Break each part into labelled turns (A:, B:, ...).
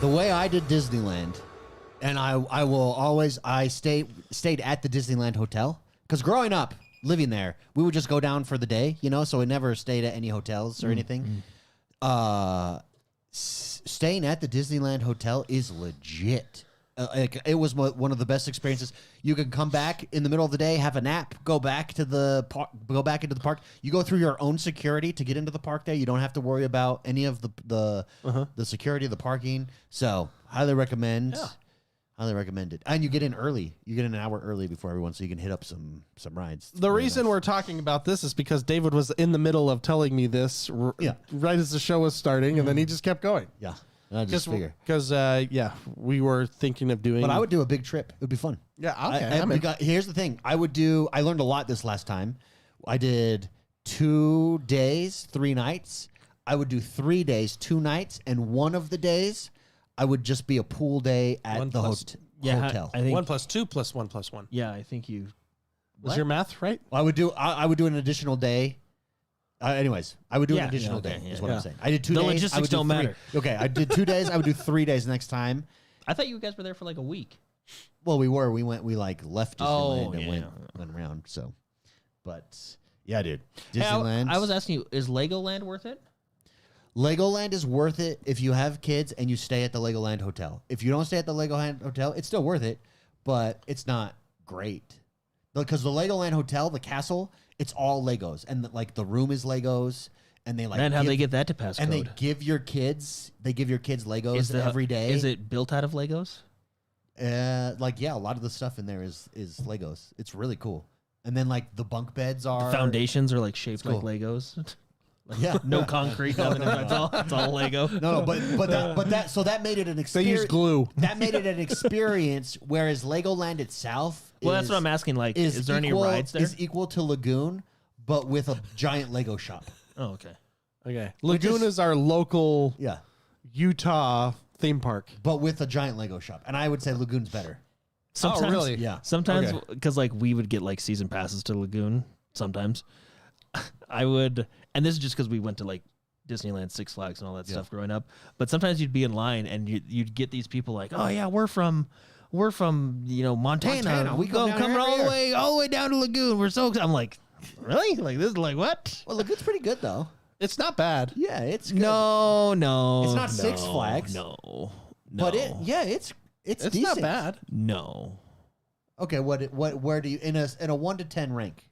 A: The way I did Disneyland, and I will always stayed at the Disneyland hotel because growing up living there, we would just go down for the day, so we never stayed at any hotels or anything. Staying at the Disneyland hotel is legit. It was one of the best experiences. You can come back in the middle of the day, have a nap, go back into the park. You go through your own security to get into the park there. You don't have to worry about any of the security, the parking. So highly recommend. Yeah. Highly recommend it. And you get in early. You get in an hour early before everyone, so you can hit up some rides.
B: The reason we're talking about this is because David was in the middle of telling me this right as the show was starting, and then he just kept going.
A: Yeah. I just figure.
B: Because, we were thinking of doing...
A: But I would do a big trip. It would be fun.
B: Yeah, okay.
A: Here's the thing. I learned a lot this last time. I did 2 days, 3 nights. I would do 3 days, 2 nights, and one of the days... I would just be a pool day at the hotel.
B: I think 1 + 2 + 1 + 1.
C: Yeah, I think you.
B: Was your math right?
A: I would do an additional day. Anyways, I would do an additional day. Is what I'm saying. I did 2 days.
C: The logistics don't matter.
A: Okay, I did 2 days. I would do 3 days next time.
C: I thought you guys were there for like a week.
A: Well, we were. We left Disneyland and went around. So, but yeah, dude, Disneyland.
C: I was asking you, is Legoland worth it?
A: Legoland is worth it if you have kids and you stay at the Legoland Hotel. If you don't stay at the Legoland Hotel, it's still worth it, but it's not great. Because the Legoland Hotel, the castle, it's all Legos. And the room is Legos. And they
C: Man, how'd they get that to pass
A: and
C: code?
A: they give your kids Legos every day.
C: Is it built out of Legos?
A: A lot of the stuff in there is Legos. It's really cool. And then the bunk beds are...
C: The foundations are shaped like Legos. No concrete, nothing. It's all Lego.
A: No, so that made it an experience.
B: They use glue.
A: That made it an experience, whereas Legoland itself
C: that's what I'm asking. Is there any rides there?
A: Is equal to Lagoon, but with a giant Lego shop.
C: Oh, okay.
B: Okay. Lagoon is our local Utah theme park.
A: But with a giant Lego shop. And I would say Lagoon's better.
C: Sometimes,
B: really?
A: Yeah.
C: Sometimes, because we would get season passes to Lagoon sometimes. I would, and this is just because we went to Disneyland, Six Flags, and all that stuff growing up. But sometimes you'd be in line and you'd get these people oh yeah, we're from Montana. We come all the way down to Lagoon. We're so excited. I'm like, really? This is what?
A: Well, Lagoon's pretty good though.
B: It's not bad.
A: Yeah, it's good.
C: No,
A: it's not Six Flags.
C: No,
A: but it's decent.
B: Not bad.
C: No.
A: Okay, where do you in a 1 to 10 rank?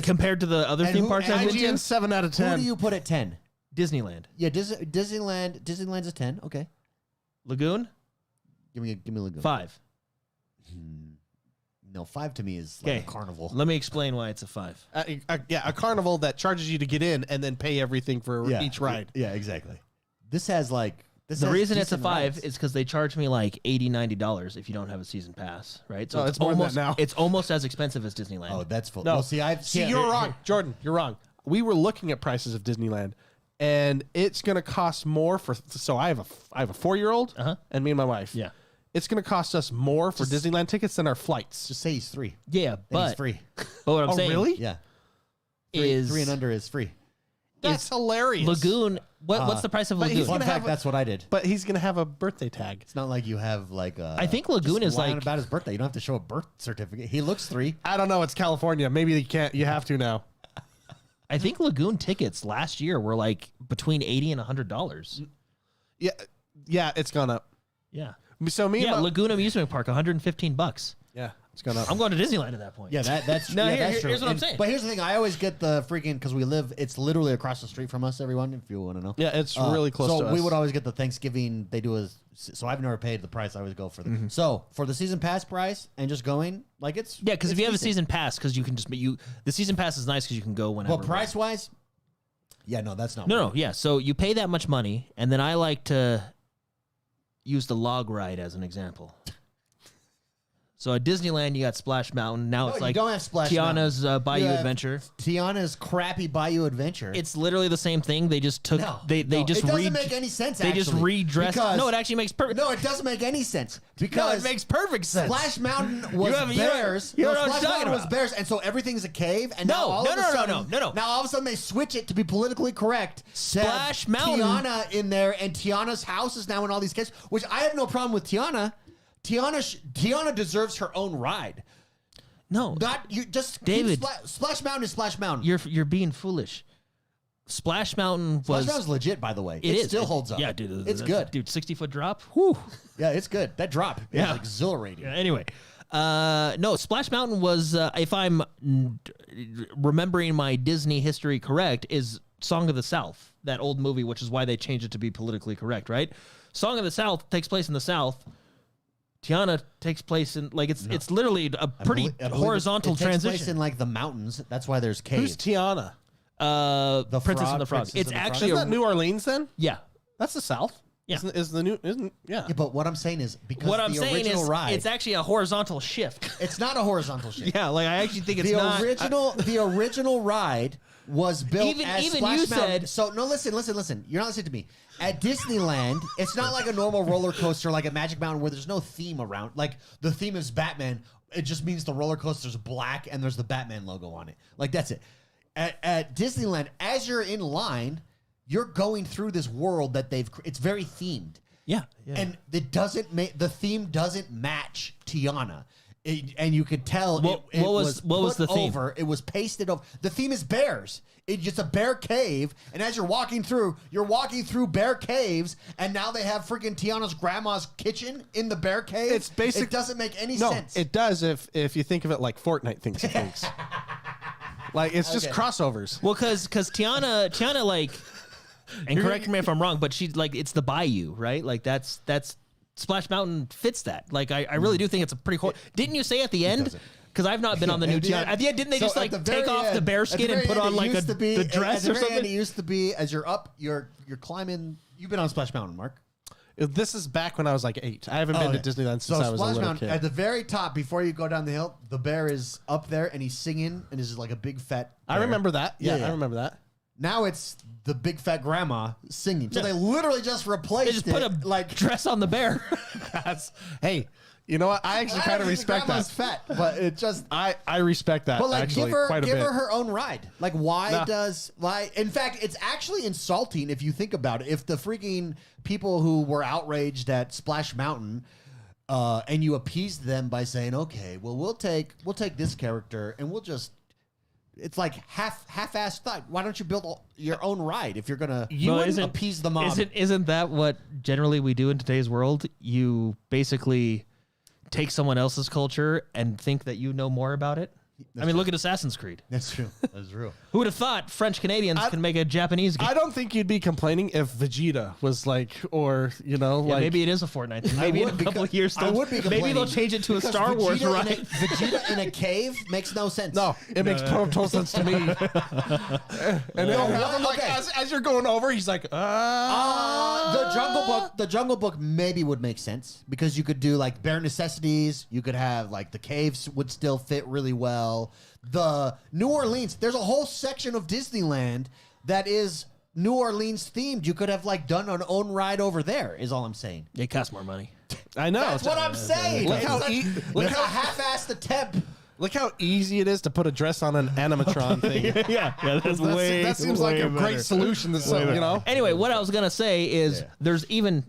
C: Compared to the other theme parks I've been to?
B: 7 out of 10.
A: Who do you put at 10?
C: Disneyland.
A: Yeah, Disneyland's a 10. Okay.
C: Lagoon?
A: Give me Lagoon.
C: 5.
A: No, 5 to me is a carnival.
C: Let me explain why it's a 5.
B: A carnival that charges you to get in and then pay everything for each ride.
A: Yeah, exactly. This has
C: the reason it's a 5
A: rides.
C: is because they charge me $80-$90 if you don't have a season pass, right? So
B: it's more than that now.
C: It's almost as expensive as Disneyland.
A: Oh, that's full.
B: No,
A: well,
B: you're wrong, Jordan. You're wrong. We were looking at prices of Disneyland, and it's going to cost more for. So I have a 4-year-old, and me and my wife.
C: Yeah,
B: it's going to cost us more for Disneyland tickets than our flights.
A: Just say he's 3.
C: Yeah, but
A: he's free.
C: But what I'm saying,
B: really?
A: Yeah,
C: 3
A: and under is free.
B: That's hilarious.
C: Lagoon. What's the price of Lagoon?
A: Fun fact, that's what I did.
B: But he's going to have a birthday tag.
A: It's not like you have
C: I think Lagoon is
A: about his birthday. You don't have to show a birth certificate. He looks 3.
B: I don't know. It's California. Maybe you can't. You have to now.
C: I think Lagoon tickets last year were between $80 and $100.
B: Yeah, it's gone up.
C: Yeah.
B: So
C: Lagoon Amusement Park, $115.
B: Yeah, it's gone up.
C: I'm going to Disneyland at that point.
A: Yeah, that's
C: no.
A: that's true.
C: Here's what I'm saying.
A: But here's the thing: I always get the freaking because we live. It's literally across the street from us. Everyone, if you want to know.
B: Yeah, it's really close to us.
A: So we would always get the Thanksgiving. They do so I've never paid the price. I always go for the. So for the season pass price and just going it's
C: because if you have a season pass, because you can just the season pass is nice because you can go whenever.
A: Well, price wise, yeah, no, that's not.
C: No, yeah. So you pay that much money, and then I like to use the log ride as an example. So at Disneyland, you got Splash Mountain. Now it's
A: you
C: like
A: don't have Splash
C: Tiana's Bayou
A: You have
C: Adventure.
A: Tiana's crappy Bayou Adventure.
C: It's literally the same thing. They just took
A: It doesn't
C: re-
A: make any sense.
C: they just redressed. No, it actually makes perfect.
A: No, it doesn't make any sense
C: No,
A: because
C: it makes perfect sense.
A: Splash Mountain was bears.
C: You don't know what
A: Splash
C: I'm talking
A: Mountain was
C: about.
A: bears, and so everything's a cave. And now
C: No,
A: all
C: no,
A: of a
C: no, no,
A: sudden,
C: no.
A: Now all of a sudden they switch it to be politically correct. to have
C: Splash Mountain.
A: Tiana in there, and Tiana's house is now in all these caves, which I have no problem with. Tiana deserves her own ride.
C: No,
A: Not you. Just
C: David.
A: Splash Mountain is Splash Mountain.
C: you're being foolish. Splash Mountain
A: Splash
C: was.
A: Mountain's legit, by the way.
C: It is.
A: Still holds up.
C: Yeah, dude,
A: it's good.
C: Dude, 60-foot drop. Whew.
A: Yeah, it's good. That drop is
C: Yeah.
A: exhilarating.
C: Anyway, no, Splash Mountain was, if I'm remembering my Disney history correct, is Song of the South, that old movie, which is why they changed it to be politically correct, right? Song of the South takes place in the South. Tiana takes place in it's literally a pretty
A: I believe
C: horizontal
A: it takes
C: transition.
A: place in like the mountains. That's why there's caves.
B: Who's Tiana?
C: The Princess and the Frog.
A: Princess
C: It's
A: and the Frog.
C: actually
B: Isn't that New Orleans then?
C: yeah.
B: That's the South.
C: Yeah.
A: Yeah, but what I'm saying is because
C: What I'm
A: the
C: saying
A: original
C: is,
A: ride,
C: it's actually a horizontal shift.
A: it's not a horizontal shift.
C: Yeah, like I actually think it's
A: the
C: not.
A: the original ride was built
C: Even-
A: as
C: even
A: Splash
C: you
A: Mountain.
C: said-
A: So no, listen. You're not listening to me. At Disneyland, it's not like a normal roller coaster like at Magic Mountain where there's no theme around. Like the theme is Batman. It just means the roller coaster's black and there's the Batman logo on it. Like that's it. At Disneyland, as you're in line, you're going through this world that it's very themed.
C: Yeah.
A: And it doesn't make the theme doesn't match Tiana. And you could tell
C: What was
A: put
C: the theme?
A: over. It was pasted over. The theme is bears. It's just a bear cave, and as you're walking through bear caves, and now they have freaking Tiana's grandma's kitchen in the bear cave.
B: It's basic.
A: It doesn't make any
B: No,
A: sense.
B: it does if you think of it like Fortnite thinks it thinks. Like it's just
A: Okay.
B: crossovers.
C: Well, because Tiana like, and correct me if I'm wrong, but she's like it's the bayou, right? Like that's Splash Mountain fits that. Like I really do think it's a pretty cool. Didn't you say at the end?
A: doesn't.
C: Because I've not been on the new Tiana. At the end, didn't they just
A: So
C: like
A: at the
C: take
A: very
C: off the
A: end-
C: bear
A: at the
C: skin and
A: very
C: put
A: end,
C: on
A: it
C: like
A: used to be-
C: the dress
A: at the
C: or
A: very end,
C: something?
A: it used to be as you're up, you're climbing. You've been on Splash Mountain, Mark.
B: This is back when I was like 8. I haven't been
A: Okay.
B: to Disneyland since
A: So
B: I was a
A: Splash
B: little
A: Mountain,
B: kid.
A: at the very top, before you go down the hill, the bear is up there and he's singing and is like a big fat.
B: I
A: bear.
B: remember that. Yeah,
A: Yeah.
B: I remember that.
A: Now it's the big fat grandma singing. So they literally just replaced
C: They just put a
A: like
C: dress on the bear.
B: Hey, you know what? I actually kind of respect
A: grandma's
B: that.
A: fat, but it just.
B: I respect that.
A: But like,
B: actually,
A: give
B: quite a bit.
A: her her own ride. Like, why
B: Nah.
A: does why? In fact, it's actually insulting if you think about it. If the freaking people who were outraged at Splash Mountain, and you appeased them by saying, "Okay, well, we'll take this character and we'll just." It's like half-assed thought. Why don't you build your own ride if you're gonna appease the mob?
C: Isn't that what generally we do in today's world? You basically take someone else's culture and think that you know more about it. I mean, look at Assassin's Creed.
A: That's true. That's true.
C: Who would have thought French Canadians can make a Japanese game?
B: I don't think you'd be complaining if Vegeta was like, or you know,
C: Yeah,
B: like
C: maybe it is a Fortnite thing. Maybe in a
A: would
C: couple
A: because-
C: of years,
A: I would be
C: maybe
A: complaining
C: they'll change it to a
A: because
C: Star Wars
A: Vegeta
C: ride.
A: Vegeta in a cave makes no sense.
B: No, it makes total sense to me. And then have him like
A: Okay.
B: as you're going over, he's like,
A: The Jungle Book maybe would make sense because you could do like bare necessities. You could have like the caves would still fit really well. The New Orleans, there's a whole section of Disneyland that is New Orleans themed. You could have like done an own ride over there. Is all I'm saying.
C: It costs more money.
B: I know.
A: That's what I'm saying.
B: Look how
A: Look how half-assed attempt.
B: Look how easy it is to put a dress on an animatron thing.
C: yeah,
B: That seems like a great solution to some, you know.
C: Anyway, what I was gonna say is there's even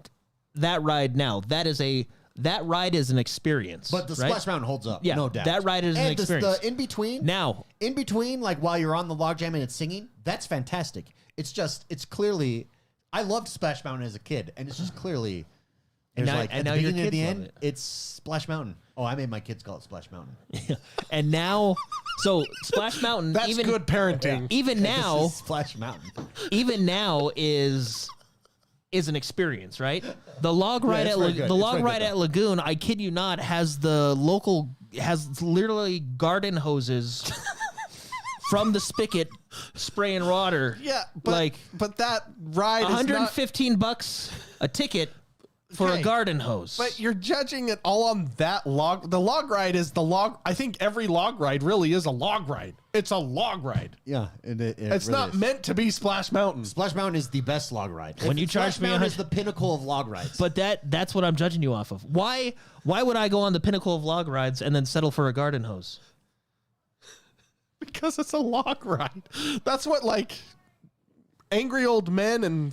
C: that ride now. That ride is an experience.
A: But the
C: right?
A: Splash Mountain holds up,
C: Yeah,
A: no doubt.
C: that ride is an
A: and
C: experience.
A: The in between,
C: Now,
A: like while you're on the log jam and it's singing, that's fantastic. It's clearly. I loved Splash Mountain as a kid, and it's just clearly.
C: And
A: There's
C: now-
A: like
C: and
A: at the
C: now your
A: beginning and the
C: kids
A: end,
C: love it.
A: it's Splash Mountain. Oh, I made my kids call it Splash Mountain.
C: and now, so Splash Mountain.
B: That's
C: even,
B: good parenting.
C: Even now,
A: This is Splash Mountain.
C: even now is an experience, right? The log ride
A: it's
C: at
A: very good.
C: the
A: It's
C: log
A: very good,
C: ride at Lagoon, I kid you not, has literally garden hoses from the spigot spraying water.
B: Yeah, but
C: like
B: but that ride is not.
C: $115 a ticket for a
B: Okay.
C: garden hose.
B: But you're judging it all on that log. The log ride is the log. I think every log ride really is a log ride. It's a log ride.
A: Yeah, and
B: It's
A: really
B: not
A: is.
B: meant to be Splash Mountain.
A: Splash Mountain is the best log ride.
C: When you charge
A: Splash
C: me
A: Mountain
C: $100
A: is the pinnacle of log rides.
C: But that's what I'm judging you off of. Why would I go on the pinnacle of log rides and then settle for a garden hose?
B: Because it's a log ride. That's what like angry old men and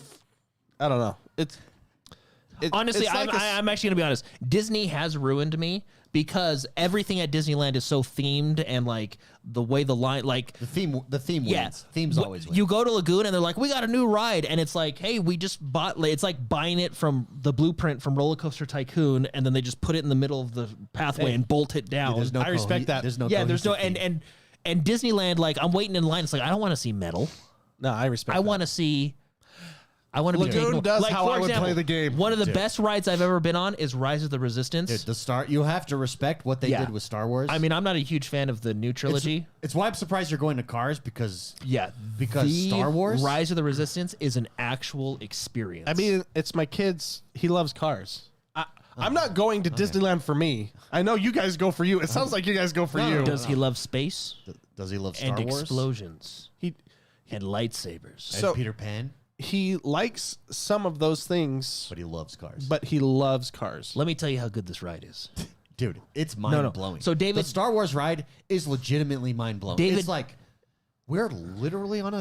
B: I don't know.
C: Honestly,
B: it's like
C: I'm actually going to be honest. Disney has ruined me because everything at Disneyland is so themed and like the way the line, like
A: the theme
C: yeah,
A: wins. Themes always win.
C: You go to Lagoon and they're like, we got a new ride, and it's like, hey, we just bought. It's like buying it from the blueprint from Roller Coaster Tycoon, and then they just put it in the middle of the pathway and bolt it down.
A: There's no
B: I respect that.
A: There's no
C: There's no
A: cohesive theme.
C: and Disneyland. Like I'm waiting in line. It's like I don't want to see metal.
B: No, I respect.
C: I want to see. I want to be
B: Lagoon
C: taken.
B: does
C: like,
B: how
C: for
B: I would
C: example,
B: play the game.
C: One of the best rides I've ever been on is Rise of the Resistance.
A: Dude, you have to respect what they
C: Yeah.
A: did with Star Wars.
C: I mean, I'm not a huge fan of the new trilogy.
A: It's why I'm surprised you're going to Cars because
C: Because
A: Star Wars?
C: Rise of the Resistance is an actual experience.
B: I mean, it's my kids. He loves cars. I'm not going to Disneyland for me. I know you guys go for you. It sounds like you guys go for you.
C: does he love space
A: does he love Star
C: and
A: Wars?
C: explosions
B: He
C: and lightsabers?
A: And
B: So-
A: Peter Pan,
B: he likes some of those things,
A: but he loves cars.
B: but he loves cars.
C: Let me tell you how good this ride is.
A: Dude, it's mind blowing.
C: So, David-
A: the Star Wars ride is legitimately mind blowing.
C: David-
A: It's like we're literally on a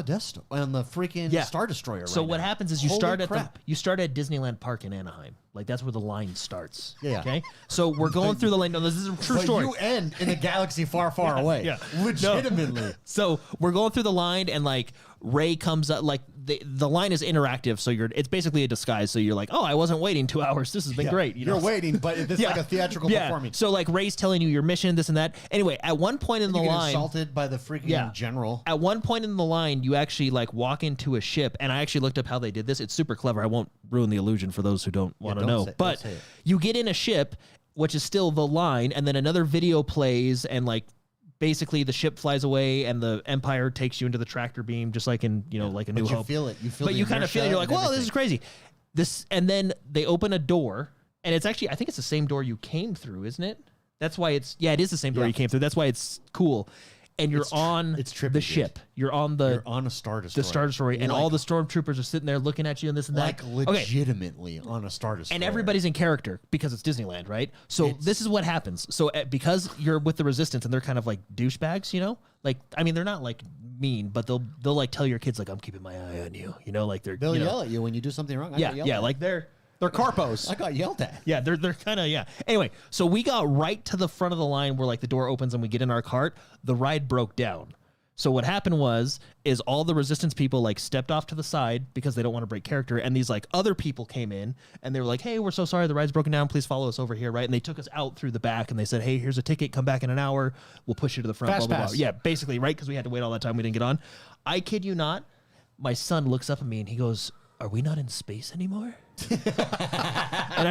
A: on the freaking Star Destroyer.
C: So
A: right
C: what
A: now.
C: happens is you
A: Holy
C: start at
A: crap.
C: you start at Disneyland Park in Anaheim. Like that's where the line starts.
A: Yeah.
C: Okay. So we're going through the line. No, this is a true
A: But
C: story.
A: you end in a galaxy far, far away.
C: yeah.
A: Legitimately.
C: So we're going through the line, and like Ray comes up. Like the line is interactive, so it's basically a disguise. So you're like, oh, I wasn't waiting 2 hours. This has been great. You know?
A: You're waiting, but it's like a theatrical performance.
C: So like Ray's telling you your mission, this and that. Anyway, at one point in the
A: you get
C: line,
A: assaulted by the freaking general.
C: At one point in the line, you actually like walk into a ship, and I actually looked up how they did this. It's super clever. I won't ruin the illusion for those who don't want to know.
A: don't
C: But
A: say it.
C: you get in a ship, which is still the line, and then another video plays, and like basically the ship flies away, and the Empire takes you into the tractor beam, just like in like a New
A: But you
C: Hope.
A: feel it. You feel
C: But
A: the
C: you kind of feel it.
A: inertia
C: You're like,
A: and
C: whoa, this is
A: everything.
C: crazy. And then they open a door, and it's actually I think it's the same door you came through, isn't it? That's why it is the same door you came through. That's why it's cool. And you're on
A: it's trippy,
C: the
A: dude.
C: ship. You're on
A: You're on a Star Destroyer.
C: the Star Destroyer, and all the stormtroopers are sitting there looking at you and this and that.
A: like legitimately on a Star Destroyer.
C: And everybody's in character because it's Disneyland, right? So this is what happens. So because you're with the Resistance and they're kind of like douchebags, you know? Like I mean, they're not like mean, but they'll like tell your kids like I'm keeping my eye on you, you know? Like
A: They'll yell at you when you do something wrong. I got yelled at.
C: like they're
B: Carpos.
A: I got yelled at.
C: yeah, they're kind of Anyway, so we got right to the front of the line where like the door opens and we get in our cart. The ride broke down. So what happened is all the Resistance people like stepped off to the side because they don't want to break character, and these like other people came in and they were like, "Hey, we're so sorry, the ride's broken down. Please follow us over here, right?" And they took us out through the back and they said, "Hey, here's a ticket. Come back in an hour. We'll push you to the front."
B: Fast
C: blah, blah,
B: pass.
C: blah. Yeah, basically, right? Because we had to wait all that time. We didn't get on. I kid you not. My son looks up at me and he goes, "Are we not in space anymore?" and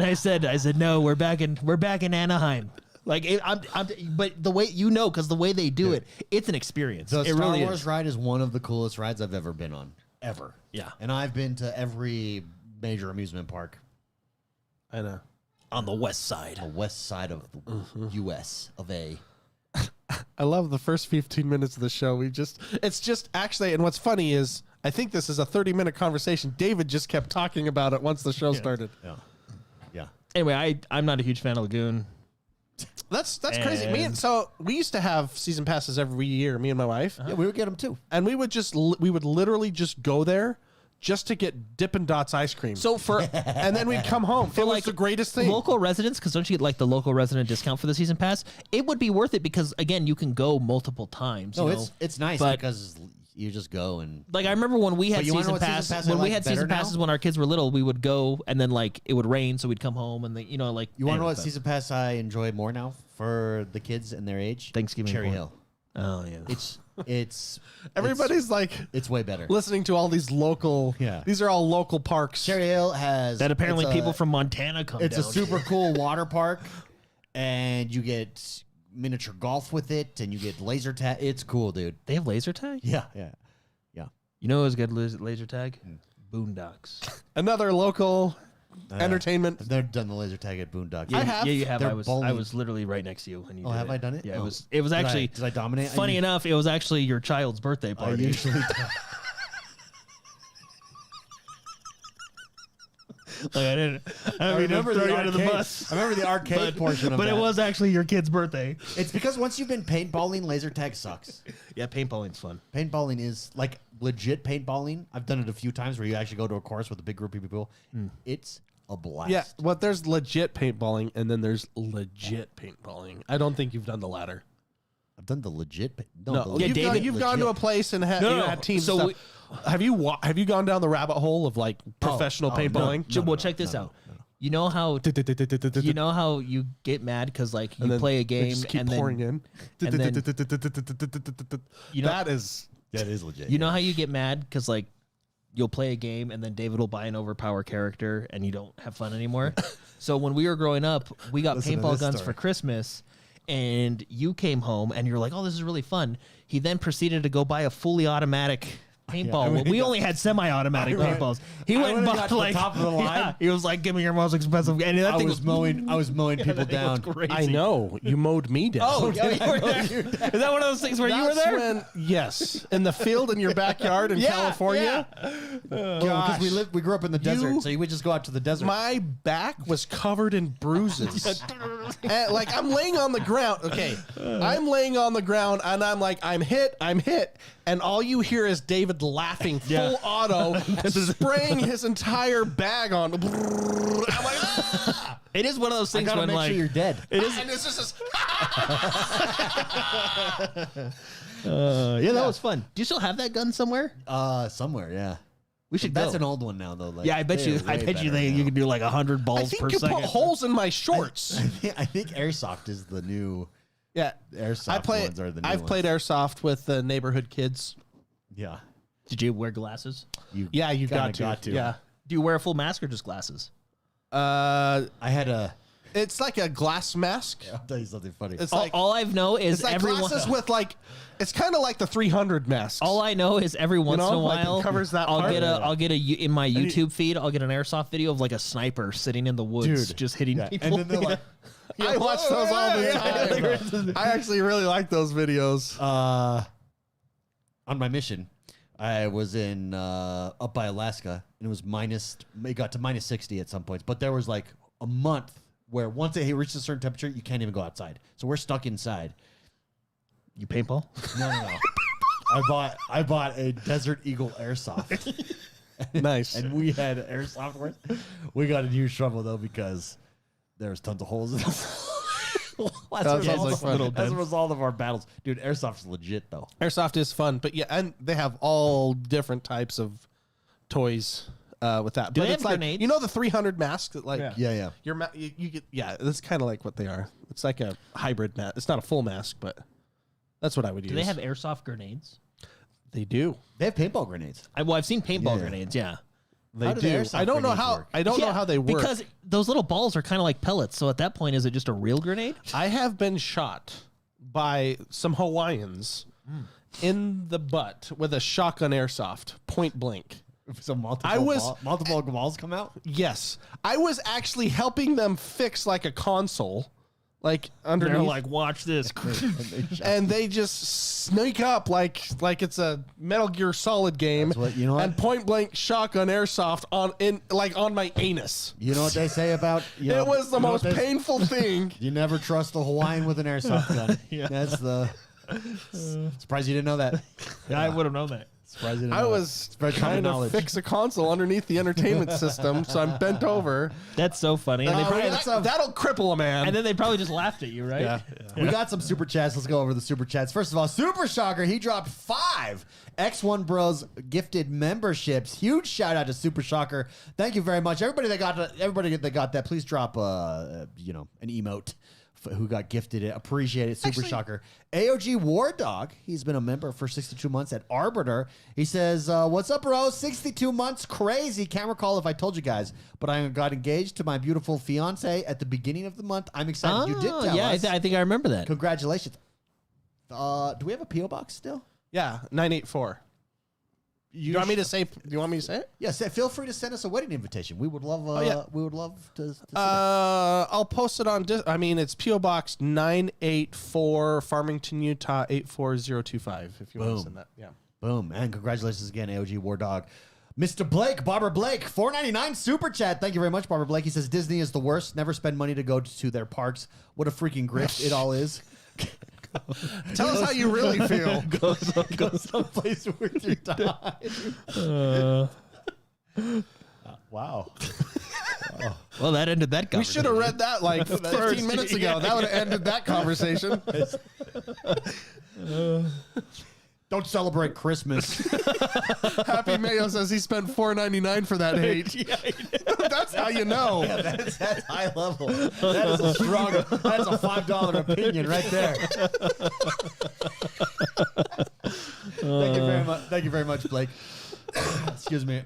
C: I said, "No, we're back in Anaheim." Like, but the way because the way they do it, it's an experience.
A: The
C: It
A: Star
C: really
A: Wars
C: is.
A: ride is one of the coolest rides I've ever been on. Ever.
C: Yeah.
A: And I've been to every major amusement park
B: I know.
C: On the west side.
A: on the west side of the U.S. of A.
B: I love the first 15 minutes of the show. It's just actually, and what's funny is, I think this is a 30-minute conversation. David just kept talking about it once the show started.
A: Yeah. Yeah.
C: Anyway, I'm not a huge fan of Lagoon.
B: That's crazy. So we used to have season passes every year, me and my wife,
A: Yeah, we would get them too.
B: and we would literally just go there just to get Dippin' Dots ice cream.
C: So
B: and then we'd come home. It was
C: like
B: the greatest thing.
C: Local residents, because don't you get like the local resident discount for the season pass? It would be worth it because again, you can go multiple times.
A: No,
C: you know?
A: it's nice
C: But-
A: because you just go and
C: Like I remember when we had
A: But you wanna know
C: season
A: what
C: pass
A: season pass I
C: when we
A: like
C: had
A: better
C: season
A: now?
C: passes when our kids were little, we would go and then like it would rain, so we'd come home and you know like
A: you want to know what
C: but-
A: season pass I enjoy more now for the kids and their age?
C: Thanksgiving
A: Cherry
C: corn.
A: Hill.
C: Oh yeah.
A: It's
B: Everybody's like
A: it's way better.
B: listening to all these local.
A: Yeah.
B: These are all local parks.
A: Cherry Hill has
C: That apparently
A: it's a-
C: people from Montana come
A: It's
C: down.
A: a super cool water park, and you get miniature golf with it, and you get laser tag. It's cool, dude.
C: They have laser tag?
A: Yeah.
C: You know who's got laser tag? Boondocks.
B: Another local. entertainment.
A: I've never done the laser tag at Boondock.
C: Yeah,
B: I have.
C: Yeah, you have.
A: They're
C: I
A: bowling.
C: was literally right next to you. And you
A: Oh,
C: did
A: have I done it?
C: Yeah,
A: Oh.
C: it was actually.
A: Did I dominate?
C: Funny enough, it was actually your child's birthday
A: I
C: party.
A: usually
C: Like, I didn't mean to throw you under the bus.
A: I remember the arcade portion of
C: But
A: that.
C: it was actually your kid's birthday.
A: It's because once you've been paintballing, laser tag sucks.
C: Yeah, paintballing's fun.
A: Paintballing is like legit paintballing. I've done it a few times where you actually go to a course with a big group of people. It's a blast.
B: Yeah, well, there's legit paintballing, and then there's legit paintballing. I don't think you've done the latter.
A: I've done the legit.
B: No,
C: Yeah,
B: you've gone to a place and had,
C: No,
B: you
C: no,
B: had teams.
C: so
B: and stuff. Have you gone down the rabbit hole of like professional paintballing?
C: Check this out. You know how you get mad because like you play a game
B: just keep
C: and
B: pouring
C: then
B: in.
C: and then you know
B: That is
A: legit.
C: you know how you get mad because like you'll play a game and then David will buy an overpowered character and you don't have fun anymore. So when we were growing up, we got
A: Listen to
C: paintball
A: this
C: guns
A: story.
C: for Christmas. And you came home and you're like, oh, this is really fun. He then proceeded to go buy a fully automatic paintball.
A: went
C: we
A: and
C: only had semi-automatic paintballs. He went and
A: went and
C: bought
A: got
C: like
A: the top of the line.
C: Yeah, he was like, give me your most expensive. And that
A: I
C: thing
A: was mowing people
C: that thing was
A: down.
C: crazy.
B: I know you mowed me down.
C: Oh, yeah, you were there. Is that one of those things where you were
B: That's
C: there?
B: when, yes, in the field in your backyard in California.
A: Because we grew up in the desert, so you would just go out to the desert.
B: My back was covered in bruises. And, like I'm laying on the ground. Okay, I'm laying on the ground, and I'm like, I'm hit, and all you hear is David laughing full auto, spraying his entire bag on. I'm like, ah!
C: It is one of those
A: I
C: things
A: gotta
C: when
A: make
C: like
A: sure you're dead.
C: it is.
B: And it's just this,
C: Yeah, that was fun. Do you still have that gun somewhere?
A: Somewhere, yeah.
C: We should
A: That's
C: go.
A: an old one now, though. Like,
C: Yeah, I bet
A: they're
C: you.
A: way better
C: You
A: now.
C: can do like 100
B: I
C: balls
B: think
C: per
B: you
C: second.
B: put holes in my shorts.
A: I think airsoft is the new
B: Yeah,
A: airsoft ones are the new
B: I've
A: ones.
B: played airsoft with the neighborhood kids.
A: Yeah,
C: Did you wear glasses?
A: you
B: Yeah, you
A: kinda
B: got to. Yeah.
C: Do you wear a full mask or just glasses?
A: I had a.
B: It's like a glass mask.
A: I'll tell you something funny.
B: It's
C: All,
B: like
C: all I know is
B: it's like
C: everyone.
B: glasses with like. It's kind of like the 300 masks.
C: All I know is every once in a
B: like, it
C: while,
B: covers that
C: I'll
B: part.
C: get a in my YouTube feed. I'll get an airsoft video of like a sniper sitting in the woods,
A: Dude.
C: just hitting
A: Yeah,
C: people.
A: and then they're like,
B: I watch those all the time. I actually really like those videos.
A: on my mission, I was in up by Alaska, and it was it got to minus 60 at some points, but there was like a month where once it reached a certain temperature, you can't even go outside. So we're stuck inside.
C: You paintball?
A: No. I bought a Desert Eagle airsoft,
B: Nice.
A: and we had airsoft work. We got in huge trouble though because there was tons of holes in them.
B: Sounds like fun.
A: As a result of our battles, dude, airsoft's legit though.
B: Airsoft is fun, but yeah, and they have all different types of toys with that.
C: Do
B: but
C: they
B: it's
C: have
B: like,
C: grenades?
B: you know the 300 mask that like
A: Yeah.
B: you get that's kind of like what they are. It's like a hybrid mask. It's not a full mask, but that's what I would use.
C: Do they have airsoft grenades?
B: They do.
A: They have paintball grenades.
C: I've seen paintball
A: Yeah.
C: grenades. Yeah.
B: They
A: How do the
B: do.
A: airsoft
B: I don't know
A: grenades
B: how.
A: work?
B: I don't know how they work.
C: Because those little balls are kind of like pellets. So at that point, is it just a real grenade?
B: I have been shot by some Hawaiians in the butt with a shotgun airsoft, point blank.
A: So multiple balls come out.
B: Yes, I was actually helping them fix like a console, like underneath.
C: They're like, watch this.
B: and they just sneak up like it's a Metal Gear Solid game.
A: That's what- you know what?
B: And point blank shotgun airsoft on my anus.
A: You know what they say about
B: It was the most painful thing.
A: You never trust a Hawaiian with an airsoft gun. That's the. Surprised you didn't know that.
C: I would have known that.
A: Surprised you didn't
B: I
A: know
B: was
A: Spread common
B: trying to
A: knowledge.
B: fix a console underneath the entertainment system, so I'm bent over.
C: That's so funny. And, they probably,
B: That'll cripple a man.
C: and then they probably just laughed at you, right?
B: yeah.
A: We got some super chats. Let's go over the super chats. First of all, Super Shocker. He dropped 5 X1Bros gifted memberships. Huge shout out to Super Shocker. Thank you very much. Everybody that got that, please drop an emote who got gifted it. Appreciate it. Super Shocker. AOG War Dog. He's been a member for 62 months at Arbiter. He says, what's up, bro? 62 months. Crazy. Can't recall if I told you guys, but I got engaged to my beautiful fiance at the beginning of the month. I'm excited. You did tell
C: yeah,
A: us.
C: I think I remember that.
A: Congratulations. Do we have a P.O. box still?
B: Yeah, 984. You want me to say? Do you want me to say it?
A: Yes. Feel free to send us a wedding invitation. We would love. We would love to see
B: I'll post it on. It's PO Box 984, Farmington, Utah 84025. If you want to send that, yeah.
A: Boom. And congratulations again, AOG War Dog. Mr. Blake, Barbara Blake, $4.99 super chat. Thank you very much, Barbara Blake. He says Disney is the worst. Never spend money to go to their parks. What a freaking grift it all is.
B: Tell us how you really feel.
A: Go someplace with your time. Wow.
C: Well, that ended that conversation.
B: We should have read that like 15 minutes ago. That would have ended that conversation.
A: Don't celebrate Christmas.
B: Happy Mayo says he spent $4.99 for that hate.
C: Yeah,
B: That's how you know.
A: Yeah, that's high level. That is a strong. That's a $5 opinion right there. Thank you very much. Thank you very much, Blake. Excuse me.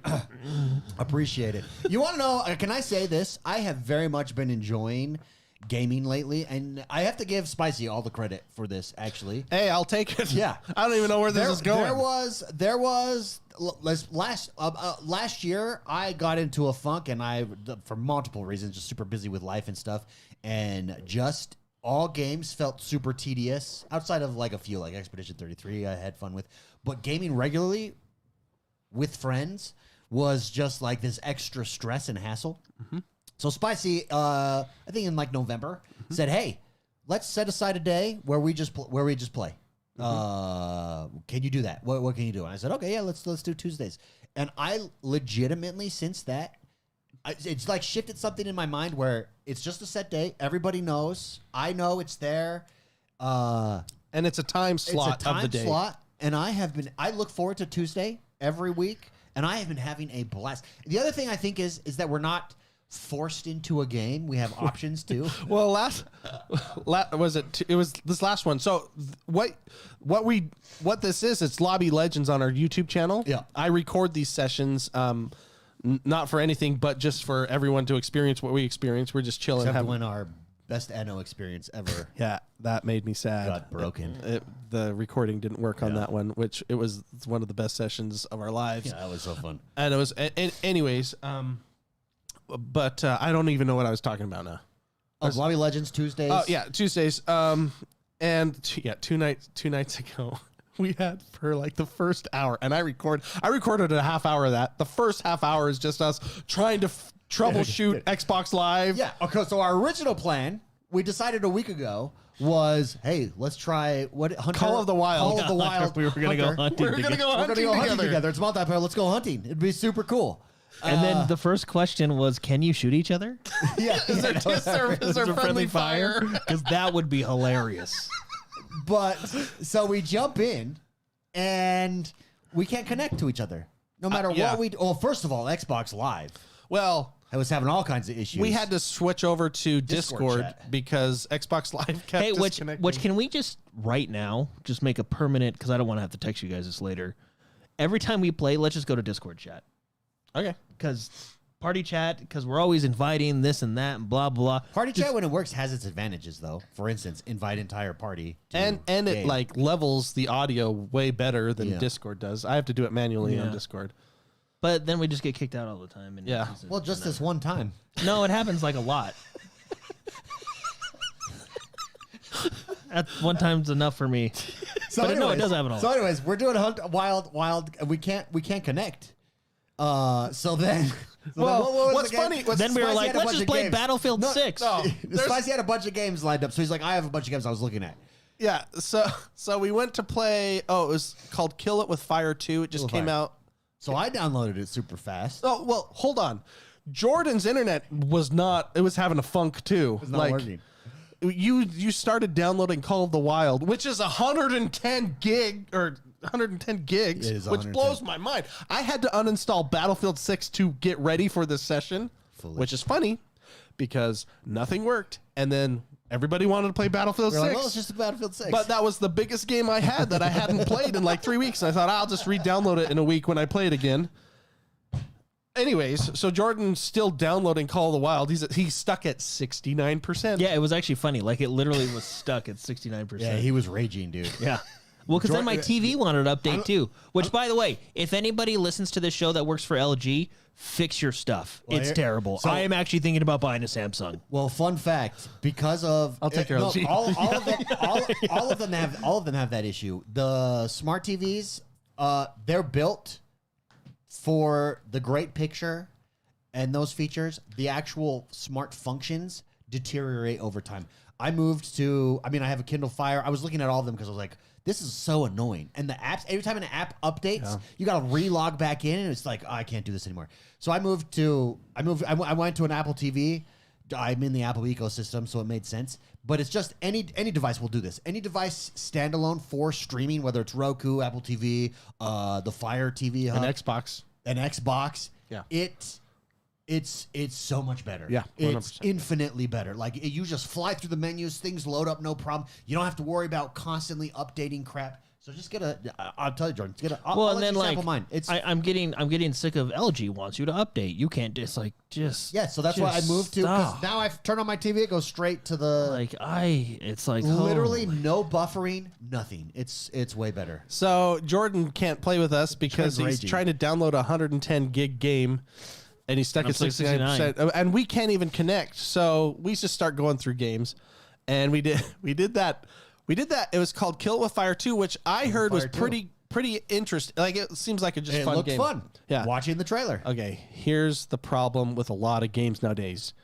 A: Appreciate it. You want to know? Can I say this? I have very much been enjoying gaming lately, and I have to give Spicy all the credit for this. Actually,
B: Hey, I'll take it.
A: Yeah.
B: I don't even know where this is going.
A: There was last year I got into a funk, and I, for multiple reasons, just super busy with life and stuff, and just all games felt super tedious outside of like a few, like Expedition 33 I had fun with, but gaming regularly with friends was just like this extra stress and hassle. Mm-hmm. So Spicy, I think in like November, said, "Hey, let's set aside a day where we just play. Can you do that? What can you do?" And I said, "Okay, yeah, let's do Tuesdays." And I legitimately, since that, it's like shifted something in my mind where it's just a set day. Everybody knows. I know it's there.
B: And it's a time slot
A: it's a time
B: of the day.
A: slot, and I look forward to Tuesday every week, and I have been having a blast. The other thing I think is that we're not forced into a game. We have options too.
B: Well, it was this last one. So what this is, it's Lobby Legends on our YouTube channel.
A: Yeah.
B: I record these sessions, not for anything, but just for everyone to experience what we experience. We're just chilling.
A: Except when our best Anno experience ever
B: Yeah, that made me sad.
A: got broken.
B: The recording didn't work on that one, which it was one of the best sessions of our lives.
A: Yeah, that was so fun.
B: And it was, anyways, but I don't even know what I was talking about now.
A: Lobby Legends Tuesdays.
B: Oh yeah, Tuesdays. Two nights ago, we had for like the first hour, and I recorded a half hour of that. The first half hour is just us trying to troubleshoot Xbox Live.
A: Yeah. Okay. So our original plan, we decided a week ago, was, hey, let's try Hunter?
B: Call of the Wild.
A: Call of the Wild.
C: We were going to go hunting.
B: We're gonna go hunting together.
A: It's multiplayer. Let's go hunting. It'd be super cool.
C: And then the first question was, can you shoot each other?
A: Yeah.
B: Is there friendly fire?
C: Because that would be hilarious.
A: But so we jump in, and we can't connect to each other, no matter
B: yeah.
A: what we do. Well, first of all, Xbox Live.
B: Well,
A: I was having all kinds of issues.
B: we had to switch over to Discord
A: chat.
B: because Xbox Live kept
C: Hey,
B: disconnecting.
C: which can we just right now just make a permanent? Because I don't want to have to text you guys this later. Every time we play, let's just go to Discord chat.
B: Okay.
C: Because party chat, because we're always inviting this and that and blah blah.
A: Party chat when it works has its advantages, though. For instance, invite entire party to
B: And it
A: game.
B: like levels the audio way better than
A: Yeah.
B: Discord does. I have to do it manually on
C: Yeah.
B: Discord.
C: But then we just get kicked out all the time. And
B: Yeah.
A: Well, just this one time.
C: No, it happens like a lot. That one time's enough for me. But no, it does happen a lot.
A: So, anyways, we're doing wild, and we can't connect. So then,
B: Well, what's
A: the game?
B: funny? What's
C: Then we were
A: Spicy
C: like,
A: had a
C: let's
A: bunch
C: just
A: of
C: play
A: games.
C: Battlefield 6.
A: Spicy had a bunch of games lined up, so he's like, I have a bunch of games I was looking at.
B: Yeah, so we went to play. Oh, it was called Kill It with Fire 2. It just
A: With
B: came
A: Fire.
B: out.
A: So I downloaded it super fast.
B: Oh well, hold on. Jordan's internet was not. It was having a funk too.
A: It's not working.
B: You started downloading Call of the Wild, which is 110 gigs,
A: It is
B: which
A: 110.
B: blows my mind. I had to uninstall Battlefield 6 to get ready for this session,
A: Foolish.
B: which is funny because nothing worked, and then everybody wanted to play Battlefield
A: We're
B: 6.
A: like, well, it's just a Battlefield 6.
B: But that was the biggest game I had that I hadn't played in like 3 weeks. And I thought I'll just re-download it in a week when I play it again. Anyways, so Jordan's still downloading Call of the Wild. He's stuck at 69%.
C: Yeah, it was actually funny. Like, it literally was stuck at 69%.
A: yeah, he was raging, dude.
C: Yeah. Well, because then my TV wanted an update too. Which, by the way, if anybody listens to this show that works for LG, fix your stuff.
A: Well,
C: it's terrible.
A: so-
C: I am actually thinking about buying a Samsung.
A: Well, fun fact, because of
B: I'll take your LG.
A: all of them have that issue. The smart TVs, they're built for the great picture and those features. The actual smart functions deteriorate over time. I have a Kindle Fire. I was looking at all of them because I was like, this is so annoying. And the apps, every time an app updates, you got to re-log back in, and it's like, oh, I can't do this anymore. So I went to an Apple TV. I'm in the Apple ecosystem, so it made sense. But it's just any device will do this. Any device standalone for streaming, whether it's Roku, Apple TV, the Fire TV Hub,
B: An Xbox.
A: Yeah. It's so much better.
B: Yeah, 100%.
A: It's infinitely better. Like, you just fly through the menus, things load up, no problem. You don't have to worry about constantly updating crap. So just I'll tell you, Jordan. I'll let you sample mine.
C: I'm getting sick of LG wants you to update. You can't just
A: so that's why I moved to, because now I turn on my TV, it goes straight to the
C: literally
A: no buffering, nothing. It's way better.
B: So Jordan can't play with us because he's trying to download a 110 gig game. And he's stuck at 69%. And we can't even connect. So we just start going through games. And we did that. It was called Kill It With Fire 2, which I heard was pretty interesting. Like, it seems like a just fun game.
A: It looked fun.
B: Yeah.
A: Watching the trailer.
B: Okay, here's the problem with a lot of games nowadays.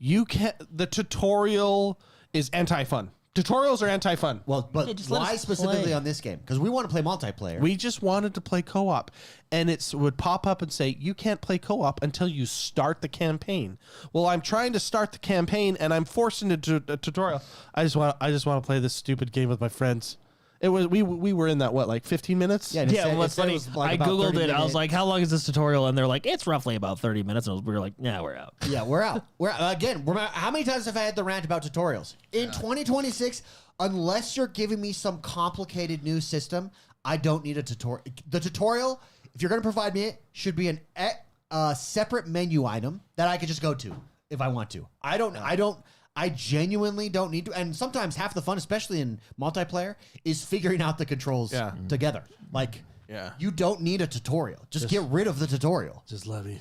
B: The tutorial is anti-fun. Tutorials are anti-fun.
A: Well, but why specifically on this game? Because we want to play multiplayer.
B: We just wanted to play co-op, and it would pop up and say, you can't play co-op until you start the campaign. Well, I'm trying to start the campaign, and I'm forced into a tutorial. I just want to play this stupid game with my friends. It was we were in that, what, like 15 minutes?
C: Yeah, well, that's funny. I Googled it. I was like, how long is this tutorial? And they're like, it's roughly about 30 minutes. And we were like, yeah, we're out.
A: Yeah, we're out. Again, how many times have I had the rant about tutorials? In 2026, unless you're giving me some complicated new system, I don't need a tutorial. The tutorial, if you're going to provide me it, should be a separate menu item that I could just go to if I want to. I genuinely don't need to. And sometimes half the fun, especially in multiplayer, is figuring out the controls together. Like, you don't need a tutorial. Just get rid of the tutorial.
B: Just let me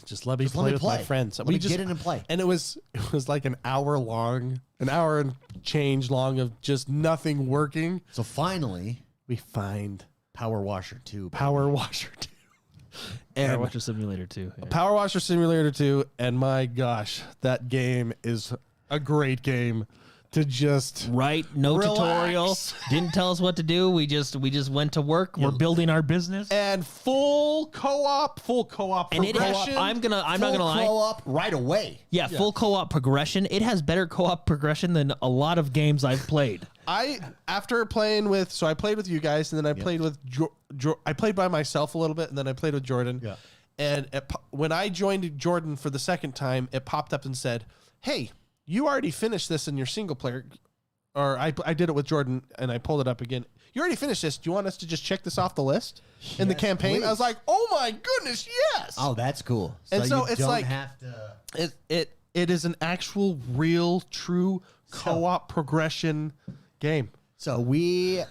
B: play with my friends.
A: Let me get in and play.
B: And it was like an hour and change long of just nothing working.
A: So finally,
B: we find
A: Power Washer 2.
B: Power Washer 2.
C: And Power Washer Simulator 2. Yeah.
B: Power Washer Simulator 2. And my gosh, that game is a great game to just
C: no
B: relax.
C: Tutorial, didn't tell us what to do. We just went to work. We're building our business
B: and full co-op
C: and
B: progression.
C: I'm not gonna lie,
A: co-op right away.
C: Yeah, full co-op progression. It has better co-op progression than a lot of games I've played.
B: I played with you guys, and then I played with I played by myself a little bit, and then I played with Jordan.
A: Yeah.
B: And when I joined Jordan for the second time, it popped up and said, "Hey, you already finished this in your single player," or I did it with Jordan, and I pulled it up again. You already finished this. Do you want us to just check this off the list in the campaign?
A: Please.
B: I was like, oh my goodness, yes.
A: Oh, that's cool.
B: And so
A: you
B: it's
A: don't
B: like
A: have to...
B: it is an actual, real, true co-op progression game.
A: So we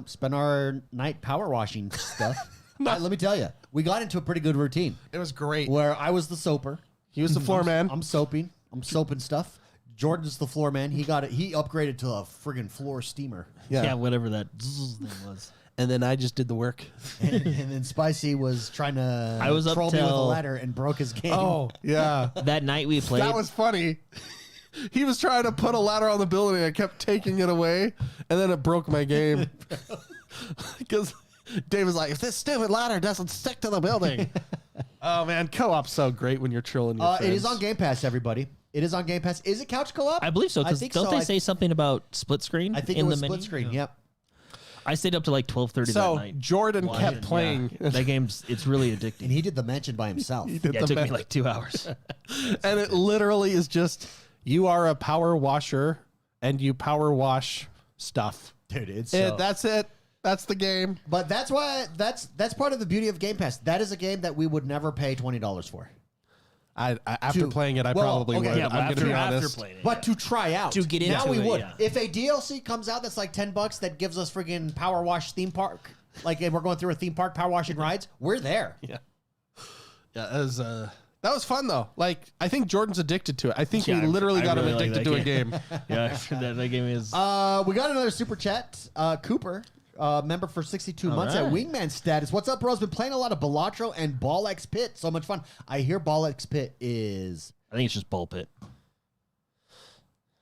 A: spent our night power washing stuff. Let me tell you, we got into a pretty good routine.
B: It was great.
A: Where I was the soaper.
B: He was the floor man.
A: I'm soaping. I'm soaping stuff. Jordan's the floor man. He upgraded to a friggin' floor steamer.
C: Yeah, whatever that thing was.
B: And then I just did the work.
A: and then Spicy was trying to troll me with a ladder and broke his game.
B: Oh, yeah.
C: That night we played.
B: That was funny. He was trying to put a ladder on the building, and I kept taking it away, and then it broke my game. Because Dave was like, if this stupid ladder doesn't stick to the building. Oh, man. Co-op's so great when you're trolling your friends.
A: It is on Game Pass, everybody. It is on Game Pass. Is it couch co-op?
C: I believe so. Because don't they say something about split screen?
A: I think it was split screen. Yep.
C: I stayed up to like 12:30 that night.
B: So Jordan kept playing.
C: Yeah. That it's really addicting.
A: And he did the mention by himself.
C: It took me like 2 hours.
B: And it literally is just, you are a power washer and you power wash stuff.
A: Dude,
B: that's it. That's the game.
A: But that's why that's part of the beauty of Game Pass. That is a game that we would never pay $20 for.
B: After playing it, I probably would.
C: Yeah,
B: I'm
C: but
B: gonna be
C: after
B: honest.
C: playing it.
A: But to try out.
C: To get
A: now
C: into
A: we
C: it,
A: would.
C: yeah.
A: If a DLC comes out that's like $10 that gives us friggin' Power Wash theme park, like and we're going through a theme park, power washing rides, we're there.
B: Yeah, that was fun though. Like I think Jordan's addicted to it. I think we literally got him addicted to a game.
C: Yeah, that game is.
A: We got another super chat. Cooper, member for 62 months at Wingman status. What's up, bro? Been playing a lot of Balatro and Ball X Pit. So much fun. I hear Ball X Pit is.
C: I think it's just ball pit.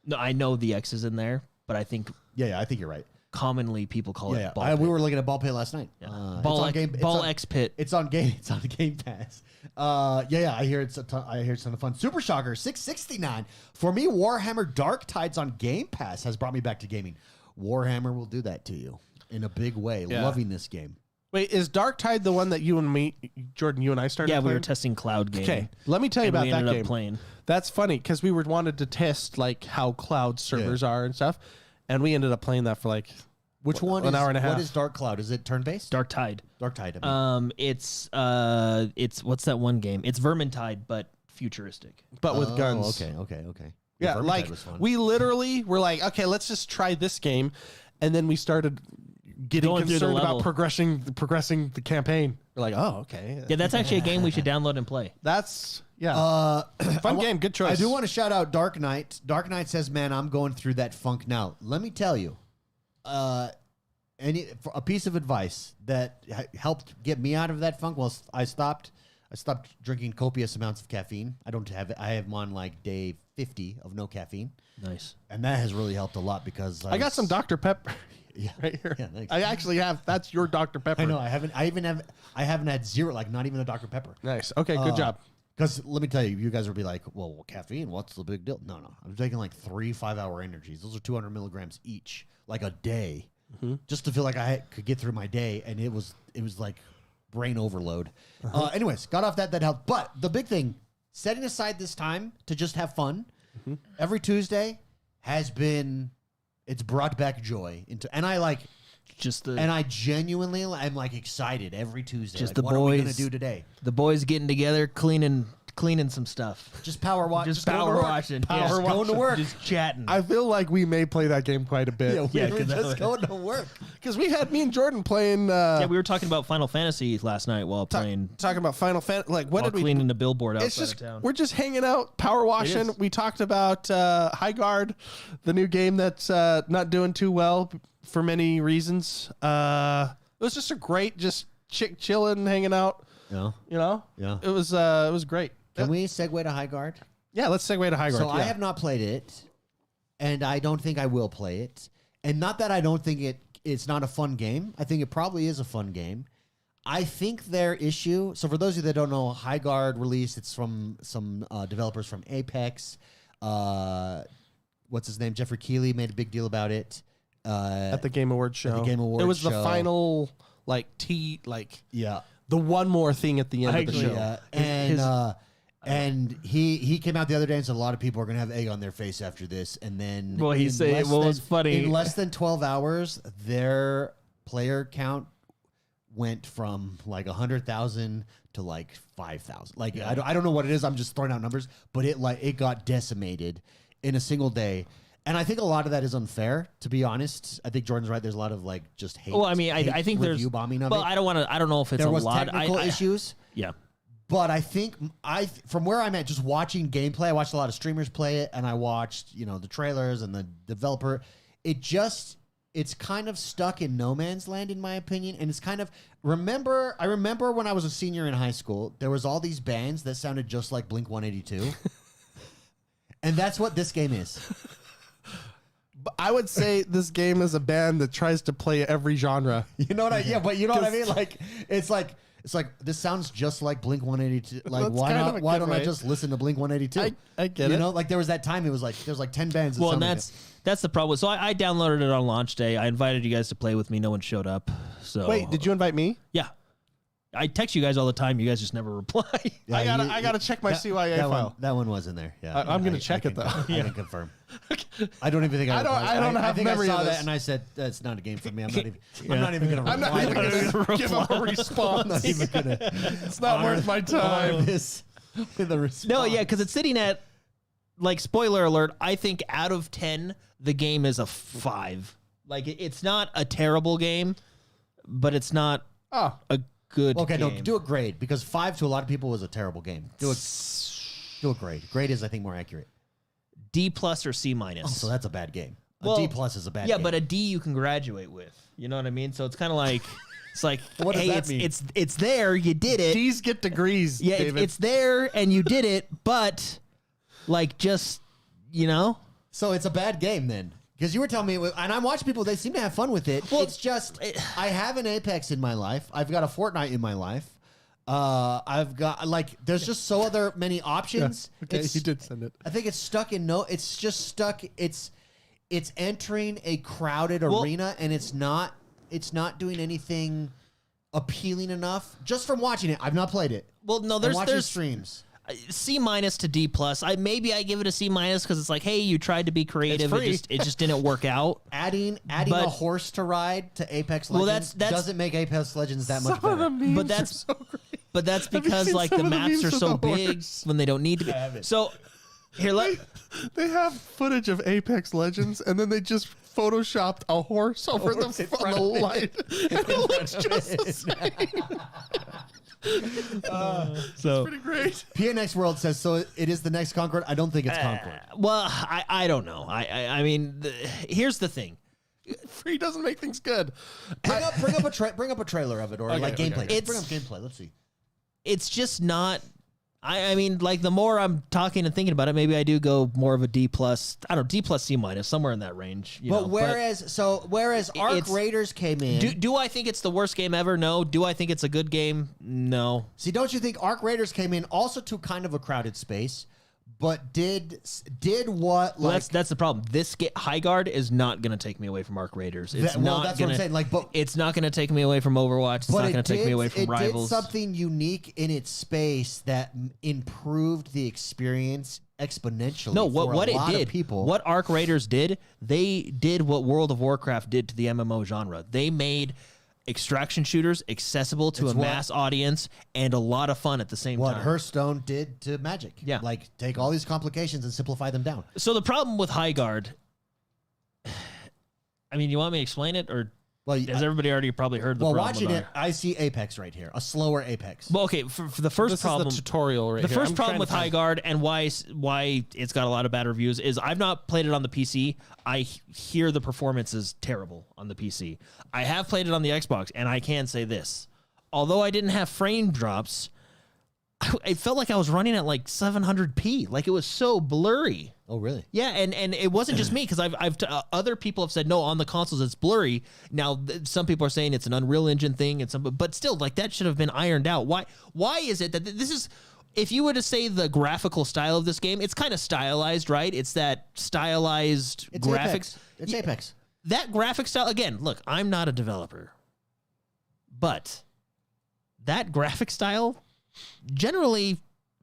C: No, I know the X is in there, but I think
A: Yeah, I think you're right.
C: commonly people call it ball pit.
A: We were looking at Ball Pit last night.
C: Yeah.
A: Ball
C: X Pit.
A: It's on Game. It's on Game Pass. I hear it's a ton. I hear it's a ton of fun. Super Shocker 669 for me. Warhammer Dark Tides on Game Pass has brought me back to gaming. Warhammer will do that to you in a big way.
B: Yeah.
A: Loving this game.
B: Wait, is Dark Tide the one that you and me, Jordan, you and I started?
C: Yeah, we
B: playing?
C: were testing Cloud Game.
B: Okay, let me tell you
C: and
B: about
C: we
B: that
C: ended
B: game.
C: up playing.
B: That's funny because we wanted to test like how cloud servers are and stuff, and we ended up playing that for like
A: Which one?
B: an
A: is,
B: hour and a half.
A: What is Dark Cloud? Is it turn based?
C: Dark Tide.
A: Dark Tide. I mean.
C: It's what's that one game? It's Vermintide, but futuristic.
B: but with guns.
A: Okay.
B: Yeah,
A: Vermintide
B: like
A: was fun.
B: we literally were like, okay, let's just try this game, and then we started getting
C: Going through the
B: concerned
C: level.
B: about progressing the campaign. We're like, oh, okay,
C: Yeah, that's actually a game we should download and play.
B: that's fun
A: I
B: game, good choice.
A: I do want to shout out Dark Knight. Dark Knight says, "Man, I'm going through that funk now." Let me tell you, a piece of advice that helped get me out of that funk. Well, I stopped drinking copious amounts of caffeine. I have on like day 50 of no caffeine,
C: Nice.
A: and that has really helped a lot because
B: I got some Dr. Pepper
A: Yeah,
B: right here.
A: Yeah, thanks.
B: I actually have. That's your Dr. Pepper.
A: I know. I haven't had zero, like not even a Dr. Pepper.
B: Nice. Okay, good job.
A: Because let me tell you, you guys will be like, well, caffeine, what's the big deal? No. I'm taking like 3 5-hour energies. Those are 200 milligrams each, like a day, just to feel like I could get through my day. And it was like brain overload. Anyways, got off that helped. But the big thing, setting aside this time to just have fun every Tuesday it's brought back joy and I genuinely am like excited every Tuesday.
C: Just
A: like,
C: the
A: what are we gonna
C: boys-
A: do today?
C: The boys getting together, cleaning some stuff.
A: Just power wash.
C: Just
A: going to
C: power
A: work.
C: washing.
A: Just going to work.
C: Just chatting.
B: I feel like we may play that game quite a bit.
C: Yeah,
A: we were
C: 'cause that
A: just
C: was-
A: going to work.
B: Because we had me and Jordan playing.
C: Yeah, we were talking about Final Fantasy last night while playing.
B: Talking about Final Fantasy. Like, what
C: While
B: did we?
C: cleaning the billboard outside
B: It's just
C: of town.
B: we're just hanging out, power washing.
C: is.
B: We talked about High Guard, the new game that's not doing too well for many reasons. It was just a great, just chilling, hanging out.
A: Yeah.
B: You know.
A: Yeah.
B: It was great.
A: Can we segue to High Guard?
B: Yeah, let's segue to High Guard.
A: So I have not played it, and I don't think I will play it. And not that I don't think it's not a fun game. I think it probably is a fun game. I think their issue. So for those of you that don't know, High Guard released. It's from some developers from Apex. What's his name? Jeffrey Keighley made a big deal about it.
B: At the Game Awards show.
A: the Game Awards
B: It was the
A: show.
B: final,
A: Yeah.
B: the one more thing at the end of the show.
A: Yeah. And he came out the other day and said a lot of people are going to have egg on their face after this. And then
C: Well, he
A: in
C: said
A: less
C: what was funny.
A: in less than 12 hours, their player count went from like 100,000 to like 5,000. Like I don't know what it is. I'm just throwing out numbers, but it got decimated in a single day. And I think a lot of that is unfair, to be honest. I think Jordan's right. There's a lot of like just hate.
C: Well, I mean, I think there's
A: review bombing of
C: well,
A: it.
C: I don't know if it's
A: There
C: a
A: was
C: lot.
A: technical issues.
C: Yeah.
A: But I think from where I'm at, just watching gameplay, I watched a lot of streamers play it, and I watched the trailers and the developer. It's kind of stuck in no man's land, in my opinion. And it's kind of I remember when I was a senior in high school, there was all these bands that sounded just like Blink-182, and that's what this game is.
B: I would say this game is a band that tries to play every genre.
A: You know what I? Yeah, but you know what I mean. Like it's like this sounds just like Blink-182. Like
B: That's
A: why
B: kind
A: not?
B: of a
A: Why
B: good
A: don't I
B: way.
A: just listen to Blink-182?
B: I get it.
A: You know, like there was that time. It was like there's like 10 bands. That
C: Well, and
A: sound like
C: that's the problem. So I downloaded it on launch day. I invited you guys to play with me. No one showed up. So
B: Wait, did you invite me?
C: Yeah. I text you guys all the time. You guys just never reply.
A: Yeah,
B: I gotta check my CIA
A: that
B: file.
A: One, that one was in there. Yeah,
B: I'm gonna check it, though.
A: I can confirm. I don't even think I.
B: I don't have
A: think
B: memory
A: I saw
B: of this.
A: that, and I said that's not a game for me. I'm not even. I'm not even gonna.
B: I'm not even gonna give him a response.
A: I'm not even gonna.
B: It's not worth my time.
A: This. The response.
C: No, yeah, because it's sitting at, like, spoiler alert, I think out of 10, the game is a 5. Like, it's not a terrible game, but it's not a good
A: Okay,
C: game.
A: no, do a grade, because 5 to a lot of people was a terrible game. Do a grade. Grade is, I think, more accurate.
C: D+ or C-.
A: Oh, so that's a bad game. A
C: Well,
A: D+ is a bad game.
C: Yeah, but a D you can graduate with. You know what I mean? So it's kind of like, it's like,
A: What does
C: hey,
A: that mean?
C: it's there, you did it.
B: D's get degrees.
C: Yeah,
B: David.
C: it's there and you did it, but like just, you know?
A: So it's a bad game then. Because you were telling me, and I'm watching people, they seem to have fun with it.
C: Well,
A: it's just, I have an Apex in my life. I've got a Fortnite in my life. I've got, like, there's just so other many options.
B: Okay, he did send it.
A: I think it's stuck in it's just stuck, it's entering a crowded arena, and it's not doing anything appealing enough. Just from watching it, I've not played it.
C: Well, no,
A: I'm watching
C: there's
A: streams.
C: C- to D+. Maybe I give it a C- because it's like, hey, you tried to be creative,
B: It's free.
C: it just didn't work out.
A: Adding
C: But-
A: a horse to ride to Apex
C: Well,
A: Legends
C: that's-
A: doesn't make Apex Legends that much
B: Some of
A: better.
B: the memes
C: But that's-
B: are so great.
C: But that's
B: Have you
C: because
B: seen
C: like
B: some
C: the
B: of the
C: maps
B: memes
C: are
B: with
C: so
B: the
C: big
B: horse?
C: when they don't need to be.
A: haven't.
C: So here,
B: They have footage of Apex Legends, and then they just photoshopped a horse over the
A: front of it.
B: light. And it looks just the same.
C: so
B: Pretty great.
A: PNX World says, so it is the next Concord? I don't think it's Concord.
C: well, I don't know. I mean, here's the thing.
B: Free doesn't make things good.
A: Bring up a trailer of it, or like
B: okay,
A: gameplay.
B: okay.
A: Bring up gameplay. Let's see.
C: It's just not. I mean, like the more I'm talking and thinking about it, maybe I do go more of a D+. I don't know, D+, C-, somewhere in that range. You know,
A: But whereas Arc
C: it's-
A: Raiders came in.
C: do I think it's the worst game ever? No. Do I think it's a good game? No.
A: See, don't you think Arc Raiders came in also to kind of a crowded space, but did what
C: Well,
A: like
C: that's the problem. This High Guard is not going to take me away from Arc Raiders. It's
A: That- well,
C: not
A: that's
C: gonna,
A: what I'm saying, like, but-
C: it's not going to take me away from Overwatch. It's
A: but
C: not
A: it
C: going to take me away from
A: it
C: Rivals.
A: did something unique in its space that improved the experience exponentially.
C: No,
A: for
C: what
A: a
C: it
A: lot
C: did,
A: of people.
C: what Arc Raiders did, they did what World of Warcraft did to the MMO genre. They made extraction shooters accessible to
A: It's
C: a
A: what-
C: mass audience and a lot of fun at the same
A: what
C: time.
A: Hearthstone did to Magic.
C: Yeah.
A: Like take all these complications and simplify them down.
C: So the problem with High Guard, I mean, you want me to explain it, or
A: Well,
C: has everybody already probably heard the
A: well,
C: problem?
A: watching
C: with
A: it, I see Apex right here, a slower Apex.
C: Well, okay, for the first
B: This
C: problem,
B: is the tutorial right
C: the
B: here.
C: first
B: I'm
C: problem
B: trying
C: with
B: to find-
C: High Guard and why it's got a lot of bad reviews is I've not played it on the PC. I hear the performance is terrible on the PC. I have played it on the Xbox, and I can say this: although I didn't have frame drops, it felt like I was running at like 700p. Like it was so blurry.
A: Oh, really?
C: Yeah, and it wasn't just me because other people have said no on the consoles it's blurry. Now some people are saying it's an Unreal Engine thing, and but still like that should have been ironed out. Why is it that this is? If you were to say the graphical style of this game, it's kind of stylized, right? It's that stylized
A: It's
C: graphics.
A: Apex. It's
C: Yeah,
A: Apex.
C: that graphic style again. Look, I'm not a developer, but that graphic style, generally,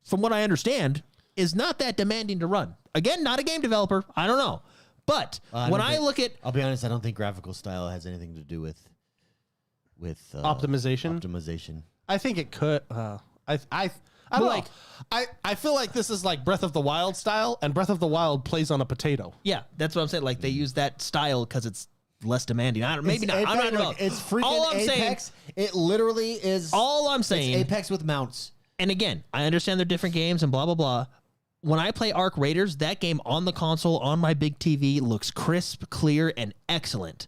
C: from what I understand, is not that demanding to run. Again, not a game developer. I don't know. But when I look at...
A: I'll be honest, I don't think graphical style has anything to do with
B: Optimization?
A: Optimization.
B: I think it could. I don't
C: Like-
B: know. I feel like this is like Breath of the Wild style, and Breath of the Wild plays on a potato.
C: Yeah, that's what I'm saying. Like, they use that style because it's less demanding. I don't, maybe
A: It's
C: not. I'm
A: Apex,
C: not
A: look, it's freaking
C: all I'm
A: Apex. It literally is.
C: All I'm saying...
A: It's Apex with mounts.
C: And again, I understand they're different games and blah, blah, blah. When I play Arc Raiders, that game on the console, on my big TV, looks crisp, clear, and excellent.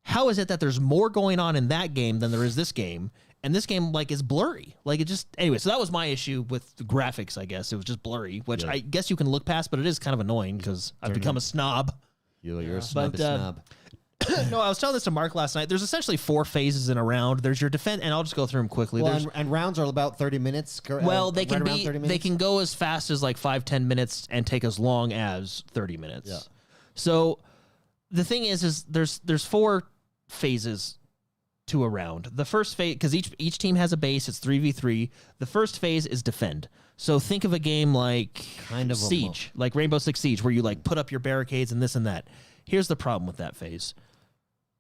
C: How is it that there's more going on in that game than there is this game? And this game, like, is blurry. Like, it just... Anyway, so that was my issue with the graphics, I guess. It was just blurry, which I guess you can look past, but it is kind of annoying because I've become a snob.
A: You're a snob.
C: But,
A: snob.
C: No, I was telling this to Mark last night. There's essentially 4 phases in a round. There's your defense, and I'll just go through them quickly.
A: Well,
C: There's
A: and rounds are about 30 minutes.
C: Well, they can
A: right around
C: be
A: 30 minutes.
C: they can go as fast as like 5-10 minutes and take as long as 30 minutes.
A: Yeah.
C: So the thing is there's 4 phases to a round. The first phase, because each team has a base, it's 3v3. The first phase is defend. So think of a game like
A: Kind of a
C: Siege, like Rainbow Six Siege, where you like put up your barricades and this and that. Here's the problem with that phase.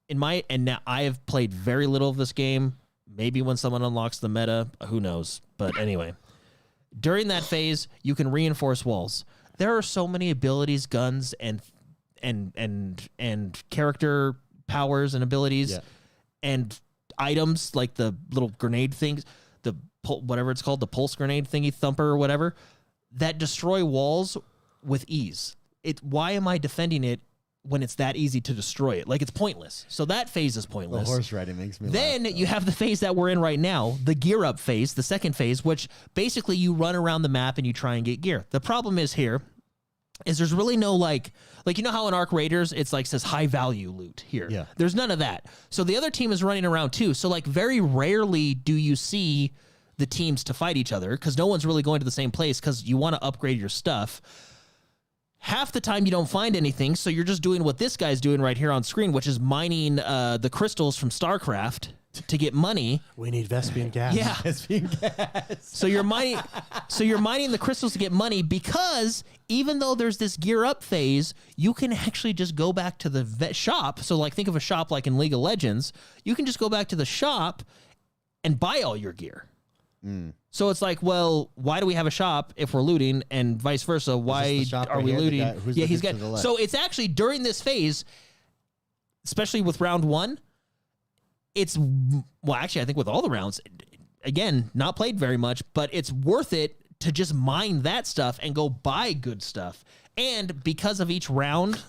C: Now I have played very little of this game. Maybe when someone unlocks the meta, who knows? But anyway, During that phase, you can reinforce walls. There are so many abilities, guns, and character powers and abilities, and items like the little grenade things, whatever it's called, the pulse grenade thingy thumper or whatever, that destroy walls with ease. Why am I defending it when it's that easy to destroy it? Like, it's pointless. So that phase is pointless.
A: The horse riding makes me
C: Then
A: laugh,
C: you have the phase that we're in right now, the gear up phase, the second phase, which basically you run around the map and you try and get gear. The problem is there's really no like you know how in Arc Raiders it's like says high value loot here.
A: Yeah.
C: There's none of that. So the other team is running around too. So like very rarely do you see the teams to fight each other because no one's really going to the same place because you want to upgrade your stuff. Half the time you don't find anything, so you're just doing what this guy's doing right here on screen, which is mining the crystals from StarCraft to get money.
B: We need Vespian gas.
C: Yeah.
A: Vespian gas.
C: So you're mining the crystals to get money because even though there's this gear up phase, you can actually just go back to the shop. So like think of a shop like in League of Legends. You can just go back to the shop and buy all your gear. So it's like, well, why do we have a shop if we're looting, and vice versa? Why are we looting? Yeah, he's got. So it's actually during this phase, especially with round one, actually I think with all the rounds, again, not played very much, but it's worth it to just mine that stuff and go buy good stuff. And because of each round,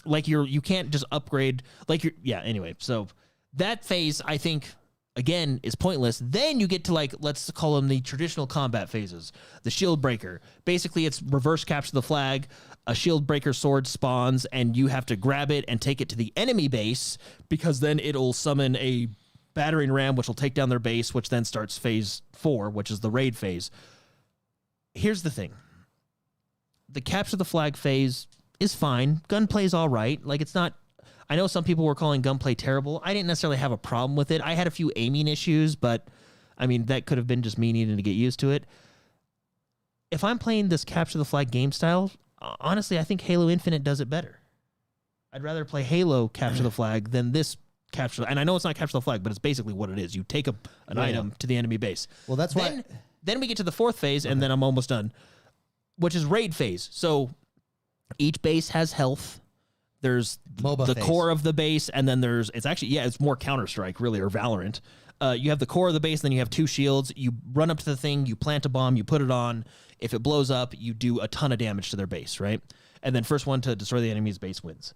C: like you can't just upgrade anyway. So that phase, I think, again, is pointless. Then you get to like, let's call them the traditional combat phases. The shield breaker. Basically, it's reverse capture the flag. A shield breaker sword spawns, and you have to grab it and take it to the enemy base because then it'll summon a battering ram, which will take down their base, which then starts phase 4, which is the raid phase. Here's the thing. The capture the flag phase is fine. Gunplay's all right. Like, it's not... I know some people were calling gunplay terrible. I didn't necessarily have a problem with it. I had a few aiming issues, but I mean, that could have been just me needing to get used to it. If I'm playing this capture the flag game style, honestly, I think Halo Infinite does it better. I'd rather play Halo capture the flag than this capture. And I know it's not capture the flag, but it's basically what it is. You take an item to the enemy base.
A: Well, that's why.
C: Then we get to the fourth phase, and then I'm almost done, which is raid phase. So each base has health. There's the core of the base, and then it's more Counter-Strike, really, or Valorant. You have the core of the base, then you have 2 shields. You run up to the thing, you plant a bomb, you put it on. If it blows up, you do a ton of damage to their base, right? And then first one to destroy the enemy's base wins.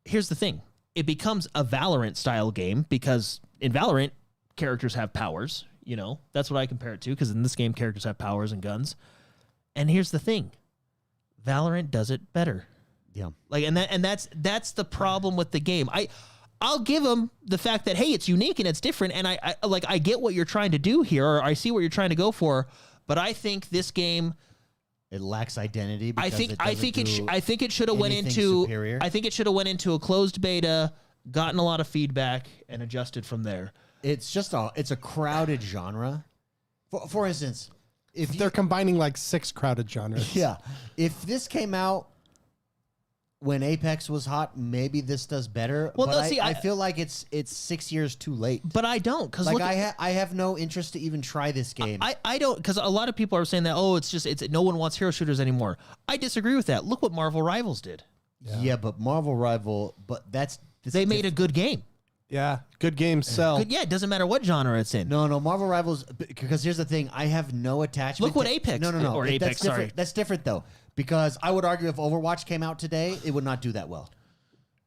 C: Here's the thing. It becomes a Valorant-style game because in Valorant, characters have powers. You know, that's what I compare it to, because in this game, characters have powers and guns. And here's the thing. Valorant does it better.
A: Yeah.
C: Like, and that's the problem with the game. I'll give them the fact that, hey, it's unique and it's different, and I get what you're trying to do here, or I see what you're trying to go for, but I think this game,
A: it lacks identity.
C: I think it should have went into superior. I think it should have went into a closed beta, gotten a lot of feedback, and adjusted from there.
A: It's just it's a crowded genre. For instance, if
B: they're combining like 6 crowded genres.
A: Yeah. If this came out when Apex was hot, maybe this does better.
C: Well,
A: but I feel like it's 6 years too late.
C: But I don't, because
A: like I have no interest to even try this game.
C: I don't, because a lot of people are saying that it's no one wants hero shooters anymore. I disagree with that. Look what Marvel Rivals did.
A: Yeah, but Marvel Rival,
C: they made a good game.
B: Yeah, good games sell.
C: It doesn't matter what genre it's in.
A: No, Marvel Rivals, because here's the thing, I have no attachment.
C: Look what Apex
A: No.
C: or Apex, sorry.
A: That's different, though, because I would argue if Overwatch came out today, it would not do that well,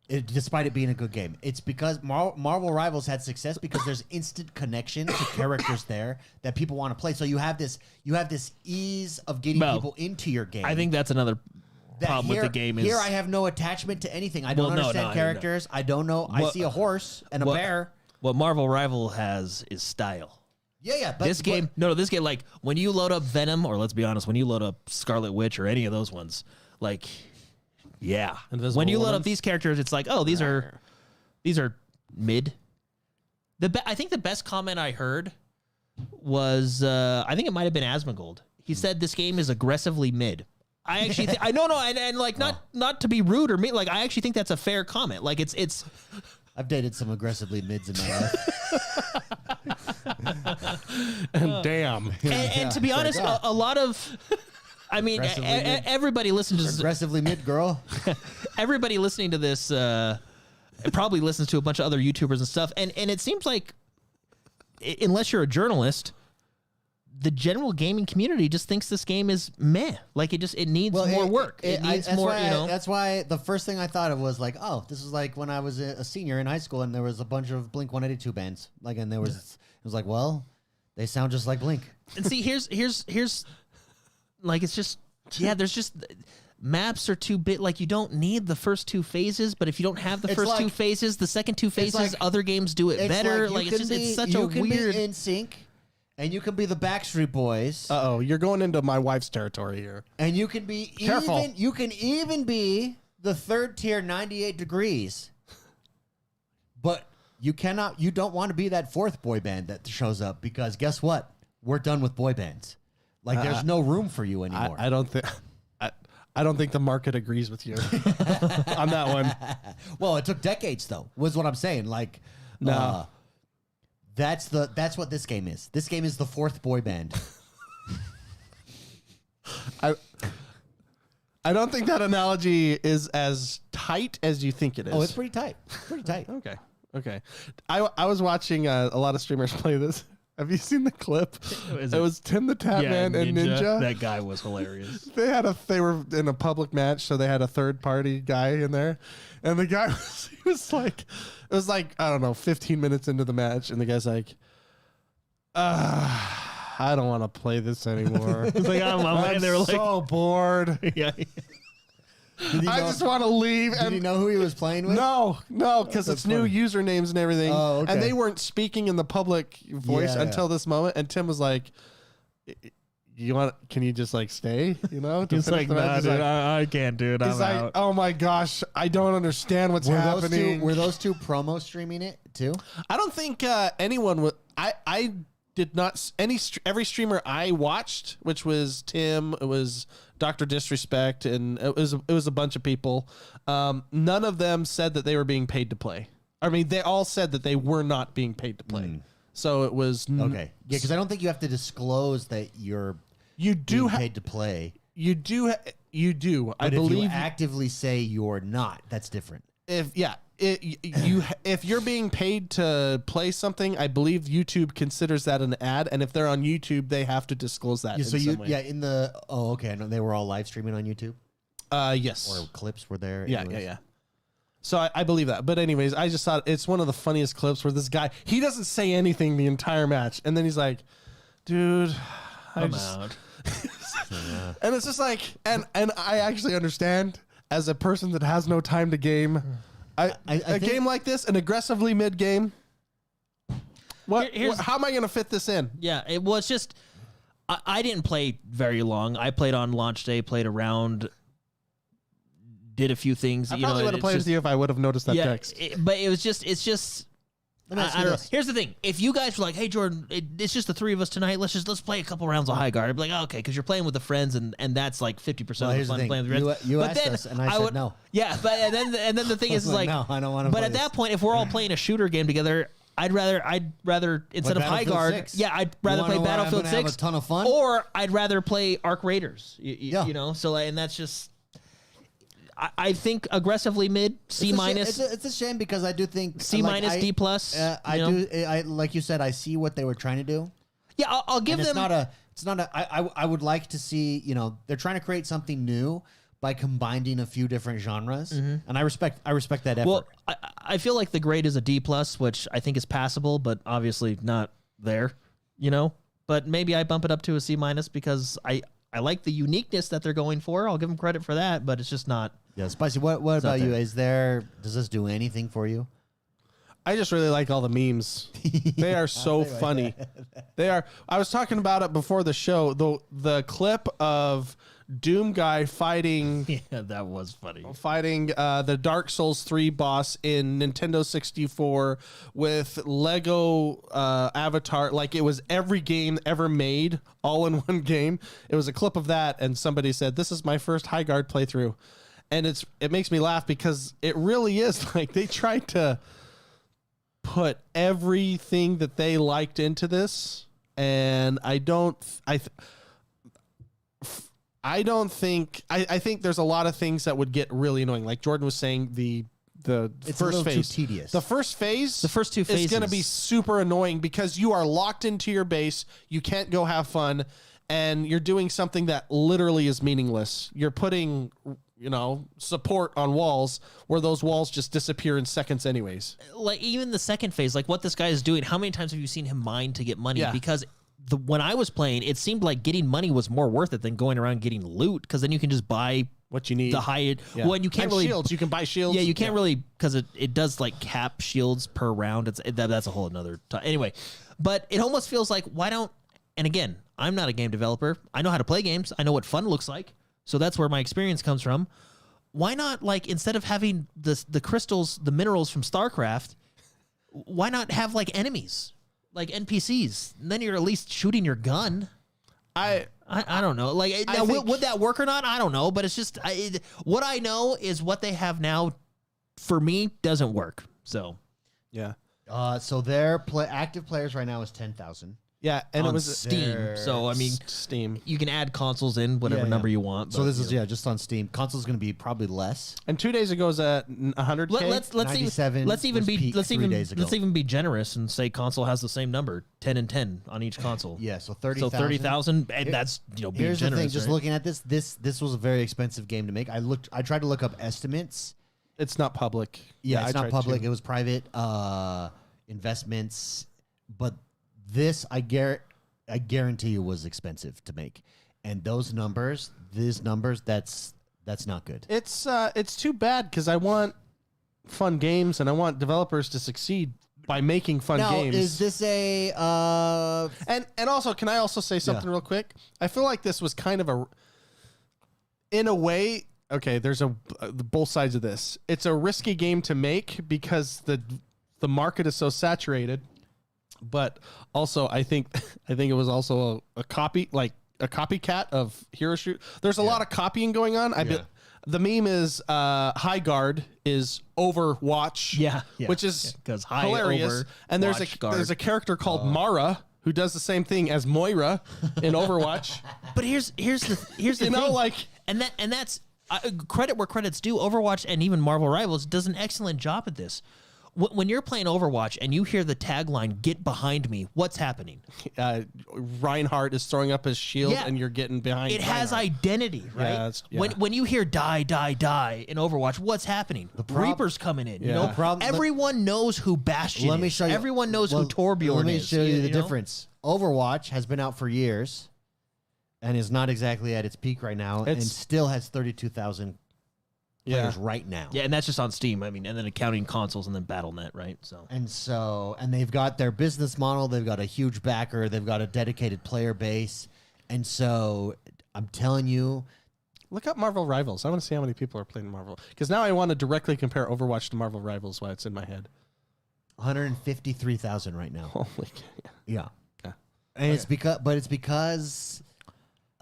A: despite it being a good game. It's because Marvel Rivals had success because there's instant connection to characters there that people want to play. So you have this ease of getting people into your game.
C: I think that's another problem with the game is
A: here I have no attachment to anything. I don't understand characters. I don't know. I see a horse and a bear.
C: What Marvel Rival has is style.
A: Yeah.
C: But this game, like when you load up Venom, or let's be honest, when you load up Scarlet Witch or any of those ones, like, yeah.
B: Invisible
C: when you load
B: Woman?
C: up these characters, it's like, oh, these are mid. I think the best comment I heard was, I think it might have been Asmongold. He said this game is aggressively mid. I actually, and like not to be rude or me, like I actually think that's a fair comment. Like it's.
A: I've dated some aggressively mids in my life.
B: And damn.
C: And to be honest, a lot of, I mean, everybody listening to this.
A: Aggressively mid, girl.
C: Everybody listening to this probably listens to a bunch of other YouTubers and stuff. And it seems like, unless you're a journalist, the general gaming community just thinks this game is meh. Like it needs more work. It needs more,
A: That's why the first thing I thought of was like, oh, this is like when I was a senior in high school and there was a bunch of Blink 182 bands. Like, and it was like, well, they sound just like Blink.
C: And see, here's like, it's just, there's just, maps are too big. Like, you don't need the first two phases, but if you don't have the first two phases, the second two phases, other games do it better. Like, it's such a weird.
A: Be in sync. And you can be the Backstreet Boys.
B: Uh-oh, you're going into my wife's territory here.
A: And you can be you can even be the third tier 98 Degrees. But you don't want to be that fourth boy band that shows up because guess what? We're done with boy bands. Like there's no room for you anymore.
B: I don't think the market agrees with you on that one.
A: Well, it took decades though, was what I'm saying. Like no. That's what this game is. This game is the fourth boy band.
B: I don't think that analogy is as tight as you think it is.
A: Oh, it's pretty tight. Pretty tight.
B: Okay. I was watching a lot of streamers play this. Have you seen the clip? It was Tim the Tatman and Ninja.
C: That guy was hilarious.
B: They were in a public match, so they had a third party guy in there, and the guy it was like I don't know, 15 minutes into the match, and the guy's like, I don't want to play this anymore.
C: He's like,
B: I'm
C: they were
B: so bored.
C: Yeah.
B: I just want to leave.
A: Did you know who he was playing with?
B: No, because it's new usernames and everything.
A: Oh, okay.
B: And they weren't speaking in the public voice until this moment. And Tim was like, can you just like stay? You know?
C: He's like, nah, dude, I can't, dude.
B: He's like,
C: out.
B: Oh my gosh, I don't understand what's happening.
A: Were those two promo streaming it too?
B: I don't think anyone would. I did not. Every streamer I watched, which was Tim, it was Dr. Disrespect, and it was a bunch of people. None of them said that they were being paid to play. I mean, they all said that they were not being paid to play. So it was
A: okay. Yeah, because I don't think you have to disclose that you're paid to play.
B: You do.
A: But
B: I believe
A: if you actively say you're not, that's different.
B: If you're being paid to play something, I believe YouTube considers that an ad, and if they're on YouTube, they have to disclose that.
A: Okay. I know they were all live streaming on YouTube.
B: Yes,
A: or clips were there.
B: Yeah. So I believe that. But anyways, I just thought it's one of the funniest clips where this guy, he doesn't say anything the entire match, and then he's like, "Dude,
C: I'm out."
B: And it's just like, and I actually understand as a person that has no time to game. A game like this, an aggressively mid game. How am I going to fit this in?
C: Yeah, it was just I didn't play very long. I played on launch day, played around, did a few things.
B: I probably would have played with you if I would have noticed that text.
C: But it's just. I don't know. Here's the thing: if you guys were like, "Hey, Jordan, it's just the three of us tonight. Let's play a couple rounds of high guard," I'd be like, oh, "Okay," because you're playing with the friends, and that's like 50% of the fun playing with the friends.
A: You asked us, and I said no.
C: Yeah, but and then the thing is like,
A: no, I don't want to.
C: But at that point, if we're all playing a shooter game together, I'd rather instead of high guard, I'd rather play Battlefield 6.
A: Have a ton of fun,
C: or I'd rather play Arc Raiders. You know, so and that's just. I think aggressively mid, C minus.
A: It's a shame because I do think
C: C minus, D plus.
A: I like you said, I see what they were trying to do.
C: Yeah, I'll give them.
A: It's not a. I would like to see. They're trying to create something new by combining a few different genres, and I respect that effort.
C: Well, I feel like the grade is a D plus, which I think is passable, but obviously not there. But maybe I bump it up to a C minus because I like the uniqueness that they're going for. I'll give them credit for that, but it's just not.
A: Yeah, Spicy. What about you? Does this do anything for you?
B: I just really like all the memes. They are so funny. They are. I was talking about it before the show. The clip of Doom guy fighting.
C: Yeah, that was funny.
B: Fighting the Dark Souls 3 boss in Nintendo 64 with Lego Avatar. Like it was every game ever made all in one game. It was a clip of that, and somebody said, "This is my first high guard playthrough." And it makes me laugh because it really is like they tried to put everything that they liked into this, and I think there's a lot of things that would get really annoying. Like Jordan was saying, it's first phase
A: too tedious.
B: The first phase,
C: The first two phases
B: is going to be super annoying because you are locked into your base. You can't go have fun, and you're doing something that literally is meaningless. You're putting, support on walls where those walls just disappear in seconds anyways.
C: Like even the second phase, like what this guy is doing. How many times have you seen him mine to get money?
B: Yeah.
C: Because when I was playing, it seemed like getting money was more worth it than going around getting loot, because then you can just buy
B: what you need.
C: the high.
B: Yeah.
C: Well, and you can't
B: And
C: really
B: shields. You can buy shields.
C: Yeah, you can't really, because it does like cap shields per round. That's a whole another anyway. But it almost feels like, why don't? And again, I'm not a game developer. I know how to play games. I know what fun looks like. So that's where my experience comes from. Why not, like, instead of having the crystals, the minerals from StarCraft, why not have like enemies, like NPCs? And then you're at least shooting your gun. I don't know. Like, now, would that work or not? I don't know. But it's just what I know is what they have now. For me, doesn't work. So
B: Yeah.
A: So their active players right now is 10,000.
B: Yeah, and
C: on
B: it was
C: Steam. So I mean,
B: Steam.
C: you can add consoles in whatever number you want.
A: So
C: but,
A: this is just on Steam. Console's going to be probably less.
B: And 2 days ago it was at 100K.
C: Let's
A: 97 was peak 3 days ago.
C: let's even be generous and say console has the same number, 10 and 10 on each console.
A: Yeah, so 30,000.
C: So 30,000, and that's being
A: Here's
C: generous.
A: the thing. Just
C: right?
A: looking at this was a very expensive game to make. I tried to look up estimates.
B: It's not public.
A: Yeah, it's
B: I
A: not
B: tried
A: public.
B: to.
A: It was private investments, but this I guarantee you was expensive to make. And these numbers, that's not good.
B: It's too bad because I want fun games and I want developers to succeed by making fun games.
A: Is this a
B: and also, can I also say something real quick? I feel like this was kind of in a way, okay, there's both sides of this. It's a risky game to make because the market is so saturated. But also, I think it was also a copycat of Hero Shoot. There's a lot of copying going on. The meme is High Guard is Overwatch, which is
C: because
B: hilarious. And there's a character called Mara who does the same thing as Moira in Overwatch.
C: But here's the thing.
B: Like,
C: and that's credit where credit's due. Overwatch and even Marvel Rivals does an excellent job at this. When you're playing Overwatch and you hear the tagline, "Get behind me," what's happening?
B: Reinhardt is throwing up his shield, and you're getting behind.
C: It has identity, right? When you hear "die, die, die" in Overwatch, what's happening? Reaper's coming in. You know, everyone knows who Bastion
A: let me
C: is.
A: show you.
C: Everyone knows who Torbjorn is.
A: Let me show you the
C: know?
A: difference. Overwatch has been out for years, and is not exactly at its peak right now, and still has 32,000 players right now.
C: Yeah, and that's just on Steam. I mean, and then accounting consoles and then Battle.net, right?
A: And they've got their business model. They've got a huge backer. They've got a dedicated player base. And so I'm telling you,
B: look up Marvel Rivals. I want to see how many people are playing Marvel, because now I want to directly compare Overwatch to Marvel Rivals while it's in my head.
A: 153,000 right now.
B: Holy cow.
A: Yeah. And it's because.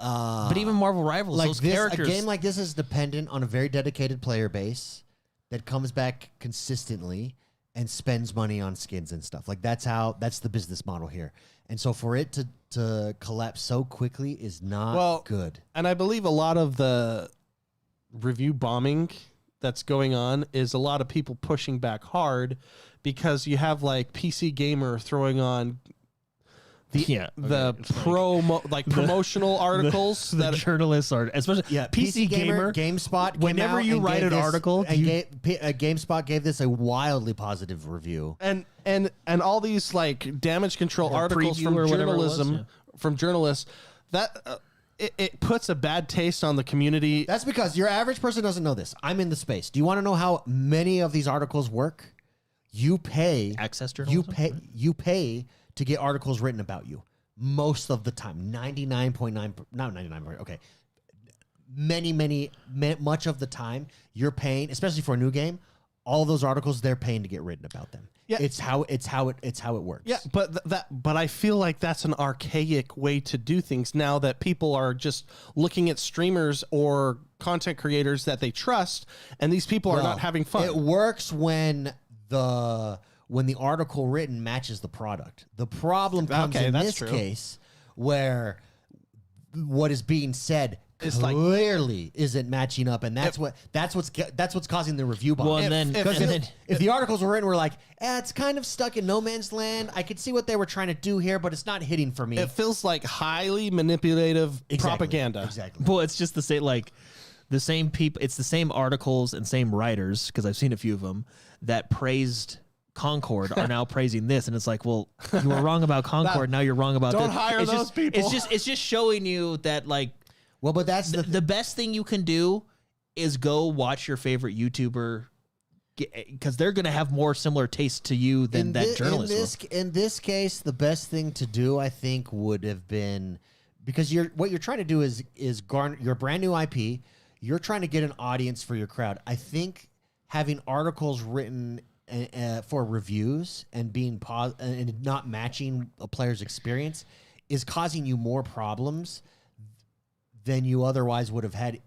C: But even Marvel Rivals,
A: like
C: those
A: this,
C: characters.
A: A game like this is dependent on a very dedicated player base that comes back consistently and spends money on skins and stuff. Like that's the business model here. And so for it to collapse so quickly is not good.
B: And I believe a lot of the review bombing that's going on is a lot of people pushing back hard because you have like PC Gamer throwing on promotional articles
C: the journalists are, especially PC Gamer,
A: GameSpot.
C: Whenever you write an article,
A: GameSpot gave this a wildly positive review,
B: and all these like damage control articles from journalists that it puts a bad taste on the community.
A: That's because your average person doesn't know this. I'm in the space. Do you want to know how many of these articles work? You pay
C: access journalism.
A: You pay to get articles written about you most of the time. 99.9, not 99. Okay. Much of the time you're paying, especially for a new game, all those articles they're paying to get written about them. Yeah. It's how it works.
B: Yeah, but I feel like that's an archaic way to do things now that people are just looking at streamers or content creators that they trust, and these people are not having fun.
A: It works when when the article written matches the product. The problem comes in this case where what is being said clearly isn't matching up, and that's what's causing the review bomb.
C: Well,
A: if the articles were written, we're like, it's kind of stuck in no man's land. I could see what they were trying to do here, but it's not hitting for me.
B: It feels like highly manipulative propaganda.
A: Exactly.
C: Well, it's just the same people. It's the same articles and same writers, because I've seen a few of them that praised Concord are now praising this, and it's like, well, you were wrong about Concord. Now you're wrong about this.
B: Don't hire those people.
C: It's just showing you that
A: well, but that's
C: the best thing you can do is go watch your favorite YouTuber, because they're going to have more similar taste to you than that journalist.
A: In this case, the best thing to do, I think, would have been, because what you're trying to do is garner your brand new IP. You're trying to get an audience for your crowd. I think having articles written for reviews and being and not matching a player's experience is causing you more problems than you otherwise would have had.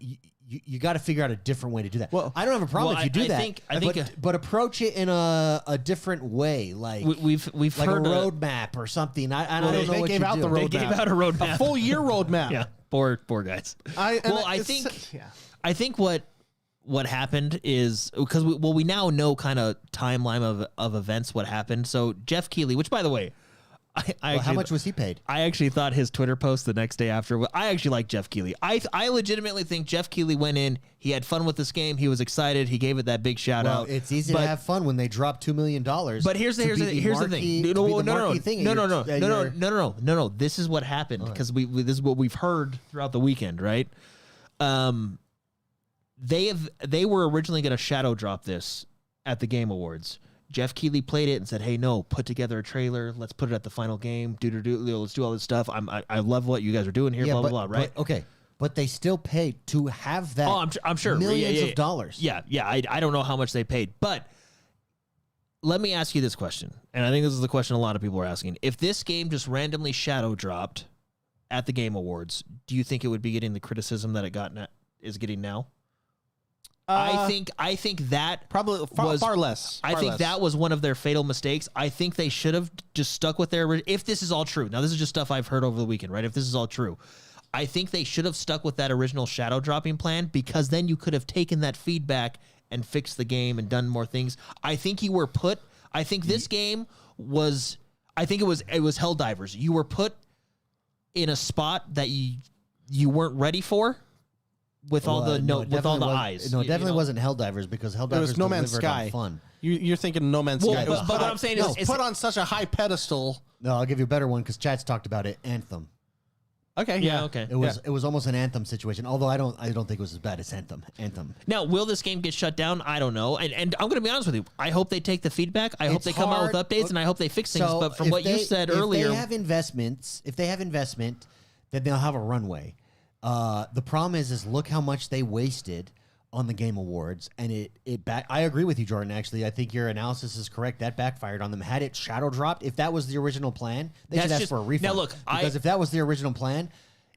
A: You got to figure out a different way to do that. Well, I don't have a problem if you do that. But approach it in a different way, like
C: we've
A: like
C: heard
A: a roadmap or something. I don't know what you do.
B: They gave out a roadmap,
C: a
B: full year roadmap.
C: Yeah, poor guys. I think what happened is, because we now know kind of timeline of events, what happened. So Jeff Keighley, which by the way,
A: how much was he paid?
C: I actually thought his Twitter post the next day after. I actually like Jeff Keighley. I legitimately think Jeff Keighley went in. He had fun with this game. He was excited. He gave it that big shout out.
A: It's easy to have fun when they drop $2 million. But
C: here's the thing. No. This is what happened, because this is what we've heard throughout the weekend, right? They were originally going to shadow drop this at the Game Awards. Jeff Keighley played it and said, "Hey, no, put together a trailer. Let's put it at the final game. Let's do all this stuff. I love what you guys are doing here. Blah blah blah." Right?
A: But they still paid to have that.
C: Oh, I'm sure
A: millions of dollars.
C: Yeah. I don't know how much they paid, but let me ask you this question, and I think this is the question a lot of people are asking: if this game just randomly shadow dropped at the Game Awards, do you think it would be getting the criticism that it is getting now? I think that
B: probably far less.
C: I think that was one of their fatal mistakes. I think they should have just stuck with if this is all true. Now, this is just stuff I've heard over the weekend, right? If this is all true, I think they should have stuck with that original shadow dropping plan, because then you could have taken that feedback and fixed the game and done more things. I think this game was, it was Helldivers. You were put in a spot that you weren't ready for. With all the eyes.
A: No, it definitely wasn't Helldivers, because Helldivers
B: was No Man's Sky.
A: Fun.
B: You're thinking No Man's Sky.
C: But what I'm saying is
B: put on such a high pedestal.
A: No, I'll give you a better one, because Chat's talked about it. Anthem.
B: Okay.
C: Yeah. Okay.
A: It was almost an Anthem situation. Although I don't think it was as bad as Anthem.
C: Now, will this game get shut down? I don't know. And I'm going to be honest with you. I hope they take the feedback. I hope they come out with updates, and I hope they fix things. But from what you said earlier,
A: if they have investment, then they'll have a runway. The problem is look how much they wasted on the Game Awards, and I agree with you, Jordan. Actually, I think your analysis is correct. That backfired on them. Had it shadow dropped, if that was the original plan, they should ask for a refund.
C: Now, look,
A: because if that was the original plan,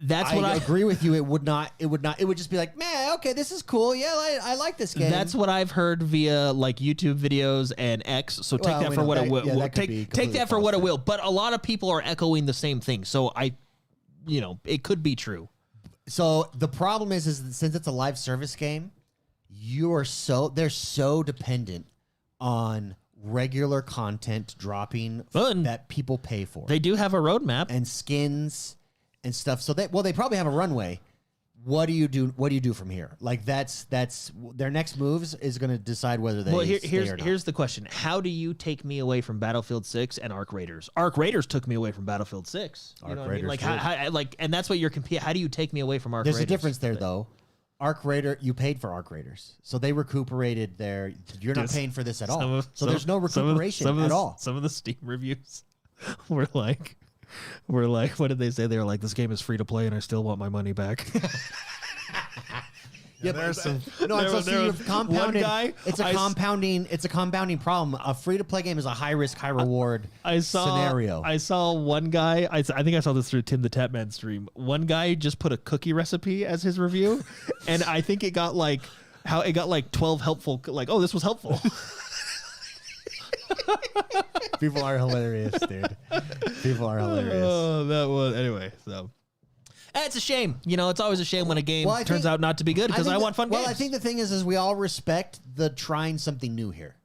A: I agree with you. It would not. It would just be like, man, okay, this is cool. Yeah, I like this game.
C: That's what I've heard via YouTube videos and X. So take that for what it will. Take that for what it will. But a lot of people are echoing the same thing. So it could be true.
A: So the problem is since it's a live service game, they're so dependent on regular content dropping that people pay for.
C: They do have a roadmap
A: and skins and stuff. So they probably have a runway. What do you do? What do you do from here? Like that's their next moves is going to decide whether they. Well,
C: here's the question: how do you take me away from Battlefield 6 and Arc Raiders? Arc Raiders took me away from Battlefield 6. You know what I mean? Like how and that's what you're competing. How do you take me away from Arc Raiders?
A: There's a difference there, though. Arc Raider, you paid for Arc Raiders, so they recuperated their. You're not paying for this at all. So there's no recuperation at all.
C: Some of the Steam reviews were like. What did they say? They were like, this game is free to play and I still want my money back.
A: Yeah, there's some. No, it's compounded. It's a compounding problem. A free to play game is a high risk, high reward scenario.
C: I saw one guy. I think I saw this through Tim the Tapman stream. One guy just put a cookie recipe as his review, and I think it got 12 helpful. Like, oh, this was helpful.
A: People are hilarious, dude. People are hilarious.
C: Oh, that was anyway. So it's a shame. You know, it's always a shame when a game turns out not to be good because I want fun games.
A: Well, I think the thing is we all respect the trying something new here,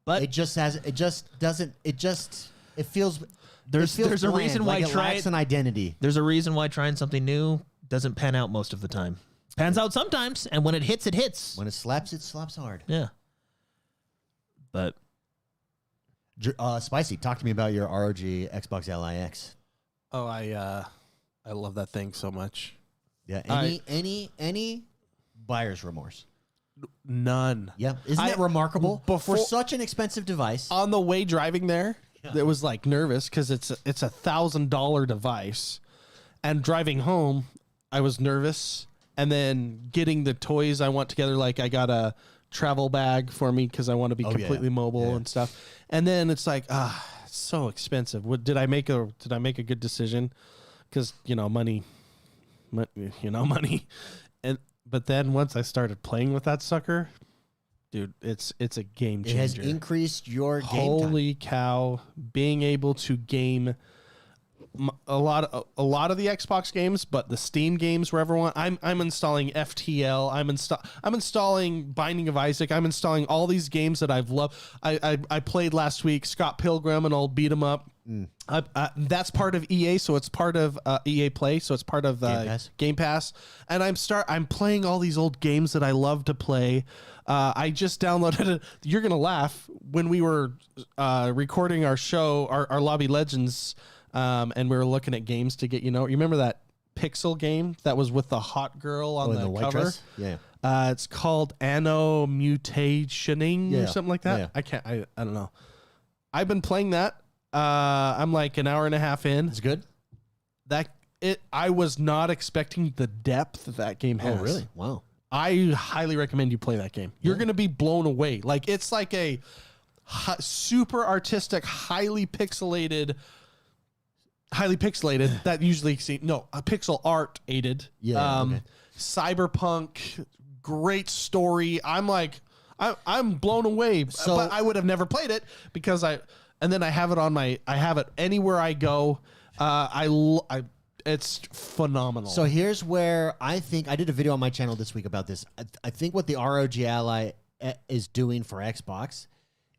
C: but
A: it just doesn't. It feels.
C: There's a reason why
A: it lacks an identity.
C: There's a reason why trying something new doesn't pan out most of the time. Pans out sometimes, and when it hits, it hits.
A: When it slaps hard.
C: Yeah. But
A: Spicy, talk to me about your ROG Xbox LIX.
B: Oh, I love that thing so much.
A: Yeah. Any buyer's remorse?
B: None.
A: Yeah. Isn't it remarkable?
B: Before,
A: for such an expensive device.
B: On the way driving there, it was like nervous because it's $1,000 device, and driving home, I was nervous. And then getting the toys I want together, like I got a travel bag for me because I want to be completely mobile and stuff. And then it's like, it's so expensive. Did I make a good decision? Because money. But then once I started playing with that sucker, dude, it's a game changer.
A: It has increased your game time.
B: Holy cow! Being able to game a lot of the Xbox games, but the Steam games where everyone I'm installing FTL, I'm installing Binding of Isaac, I'm installing all these games that I've loved. I played last week Scott Pilgrim and I'll beat 'em up. That's part of EA, so it's part of EA Play, so it's part of Game Pass. And I'm playing all these old games that I love to play. I just downloaded it. You're gonna laugh when we were recording our show, our Lobby Legends. And we were looking at games to get, you remember that Pixel game that was with the hot girl on the
A: white
B: cover?
A: Dress? Yeah.
B: It's called Anno Mutationing or something like that.
A: Yeah.
B: I don't know. I've been playing that. I'm like an hour and a half in.
A: It's good.
B: I was not expecting the depth that game has.
A: Oh, really? Wow.
B: I highly recommend you play that game. You're going to be blown away. Like, it's like a super artistic, highly pixelated that usually a pixel art aided. Cyberpunk, great story. I'm blown away.
A: So,
B: but I would have never played it because I have it anywhere I go. It's phenomenal.
A: So here's where I think I did a video on my channel this week about this. I think what the ROG Ally is doing for Xbox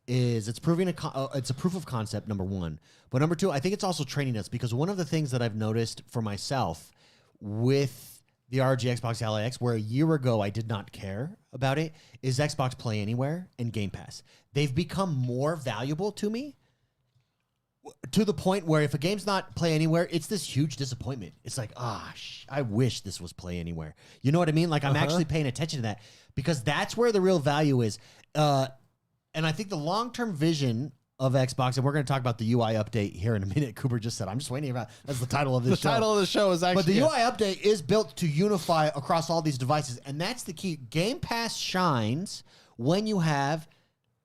A: is it's a proof of concept, number one. But number two, I think it's also training us, because one of the things that I've noticed for myself with the ROG Xbox Ally X, where a year ago I did not care about it, is Xbox Play Anywhere and Game Pass. They've become more valuable to me, to the point where if a game's not Play Anywhere, it's this huge disappointment. It's like, I wish this was Play Anywhere. You know what I mean? Like, I'm actually paying attention to that, because that's where the real value is. And I think the long-term vision of Xbox, and we're going to talk about the UI update here in a minute. Cooper just said, I'm just waiting about, that's the title of this show.
B: The title of the show is actually...
A: But the UI update is built to unify across all these devices, and that's the key. Game Pass shines when you have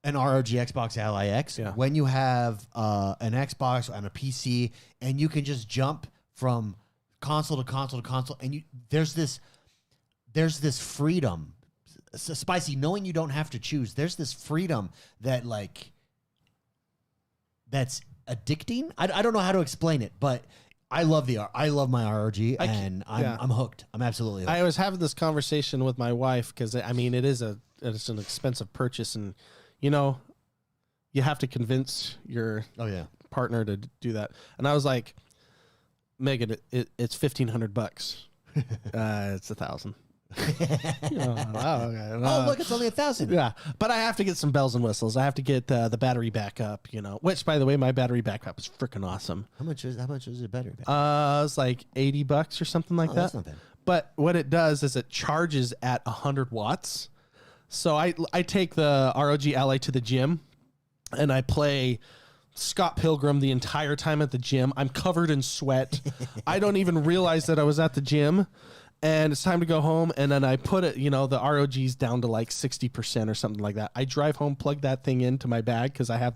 A: an ROG Xbox Ally X, when you have an Xbox and a PC, and you can just jump from console to console to console, and there's this freedom. Spicy, knowing you don't have to choose, there's this freedom that that's addicting. I don't know how to explain it, but I love my ROG, and I'm hooked. I'm absolutely hooked.
B: I was having this conversation with my wife because it's an expensive purchase, and you have to convince your partner to do that. And I was like, Megan, it's $1,500. It's $1,000.
A: Oh, look, it's only $1,000.
B: Yeah, but I have to get some bells and whistles. I have to get the battery backup, which, by the way, my battery backup is freaking awesome.
A: How much is a battery backup?
B: It's like $80 or something like that.
A: That's not bad.
B: But what it does is it charges at 100 watts. So I take the ROG Ally to the gym, and I play Scott Pilgrim the entire time at the gym. I'm covered in sweat. I don't even realize that I was at the gym. And it's time to go home, and then I put it, the ROG's down to like 60% or something like that. I drive home, plug that thing into my bag, because I have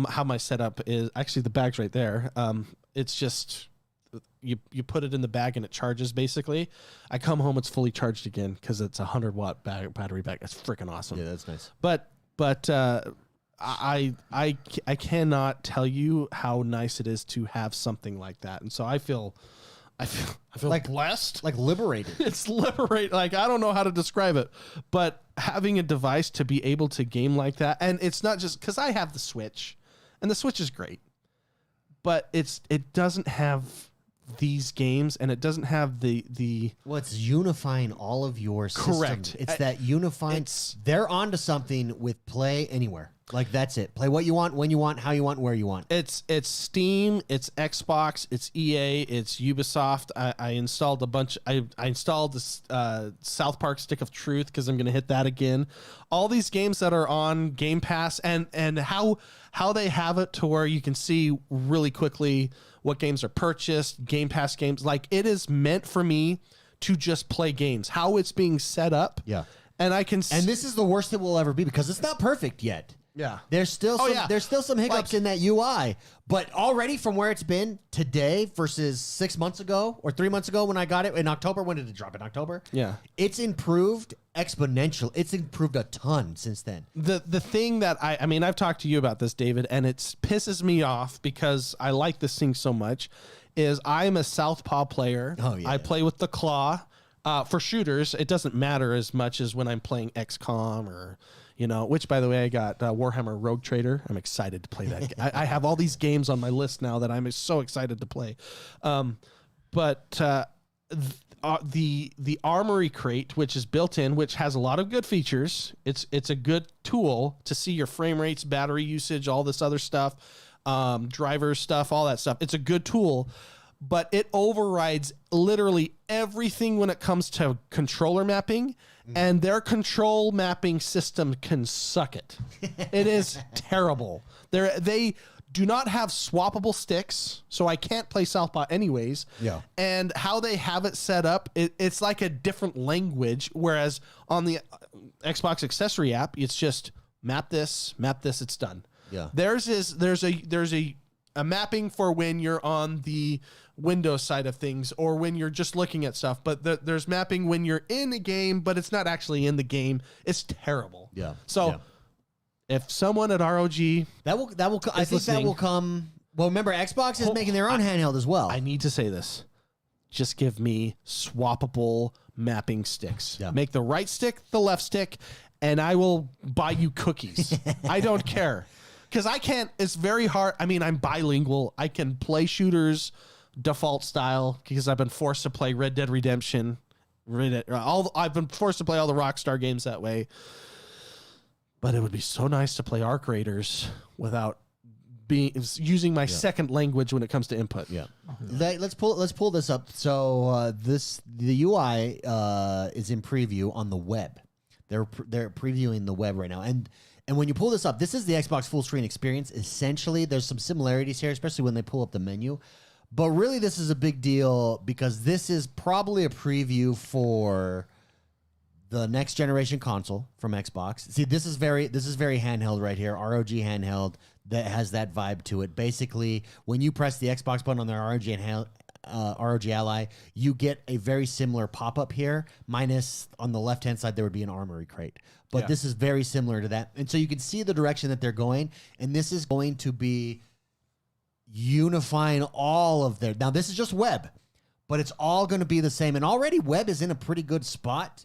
B: how my setup is. Actually, the bag's right there. It's just, you put it in the bag and it charges, basically. I come home, it's fully charged again, because it's a 100-watt battery bag. That's freaking awesome.
A: Yeah, that's nice.
B: But I cannot tell you how nice it is to have something like that, and so I feel
A: like
B: blessed,
A: like liberated.
B: It's liberate. Like, I don't know how to describe it, but having a device to be able to game like that, and it's not just because I have the Switch, and the Switch is great, but it doesn't have these games, and it doesn't have the
A: Well, it's unifying all of your systems.
B: Correct.
A: It's that unifying. They're onto something with play anywhere. Like, that's it. Play what you want, when you want, how you want, where you want.
B: It's Steam, it's Xbox, it's EA, it's Ubisoft. I installed a bunch. I installed this South Park Stick of Truth because I'm going to hit that again. All these games that are on Game Pass, and how they have it to where you can see really quickly what games are purchased, Game Pass games. Like, it is meant for me to just play games. How it's being set up.
A: Yeah.
B: And I can
A: And this is the worst it will ever be because it's not perfect yet.
B: Yeah.
A: There's still some hiccups in that UI, but already from where it's been today versus 6 months ago or 3 months ago when I got it in October. When did it drop? In October?
B: Yeah.
A: It's improved exponential. It's improved a ton since then.
B: The thing that I mean, I've talked to you about this, David, and it pisses me off because I like this thing so much, is I'm a Southpaw player.
A: Oh, yeah.
B: I play with the claw. For shooters, it doesn't matter as much as when I'm playing XCOM or, which, by the way, I got Warhammer Rogue Trader. I'm excited to play that. I have all these games on my list now that I'm so excited to play. But the Armory Crate, which is built in, which has a lot of good features. It's a good tool to see your frame rates, battery usage, all this other stuff, driver stuff, all that stuff. It's a good tool. But it overrides literally everything when it comes to controller mapping, and their control mapping system can suck it. It is terrible. They do not have swappable sticks, so I can't play Southpaw anyways.
A: Yeah.
B: And how they have it set up, it's like a different language, whereas on the Xbox accessory app, it's just map this, it's done.
A: Yeah.
B: There's a mapping for when you're on the Windows side of things or when you're just looking at stuff, but there's mapping when you're in a game, but it's not actually in the game. It's terrible.
A: Yeah.
B: So if someone at ROG
A: that will I think that will come. Well, remember, Xbox is making their own handheld as well.
B: I need to say this. Just give me swappable mapping sticks.
A: Yeah.
B: Make the right stick the left stick, and I will buy you cookies. I don't care. Because I can't, it's very hard. I mean, I'm bilingual. I can play shooters default style because I've been forced to play Red Dead Redemption. I've been forced to play all the Rockstar games that way. But it would be so nice to play Arc Raiders without using my second language when it comes to input.
A: Yeah. Let's pull this up. So the UI is in preview on the web. They're previewing the web right now, and when you pull this up, this is the Xbox full screen experience. Essentially, there's some similarities here, especially when they pull up the menu. But really, this is a big deal because this is probably a preview for the next generation console from Xbox. See, this is very handheld right here. ROG handheld that has that vibe to it. Basically, when you press the Xbox button on their ROG Ally, you get a very similar pop-up here, minus on the left-hand side there would be an Armory Crate. But this is very similar to that. And so you can see the direction that they're going, and this is going to be unifying all of their... Now, this is just web, but it's all going to be the same. And already web is in a pretty good spot,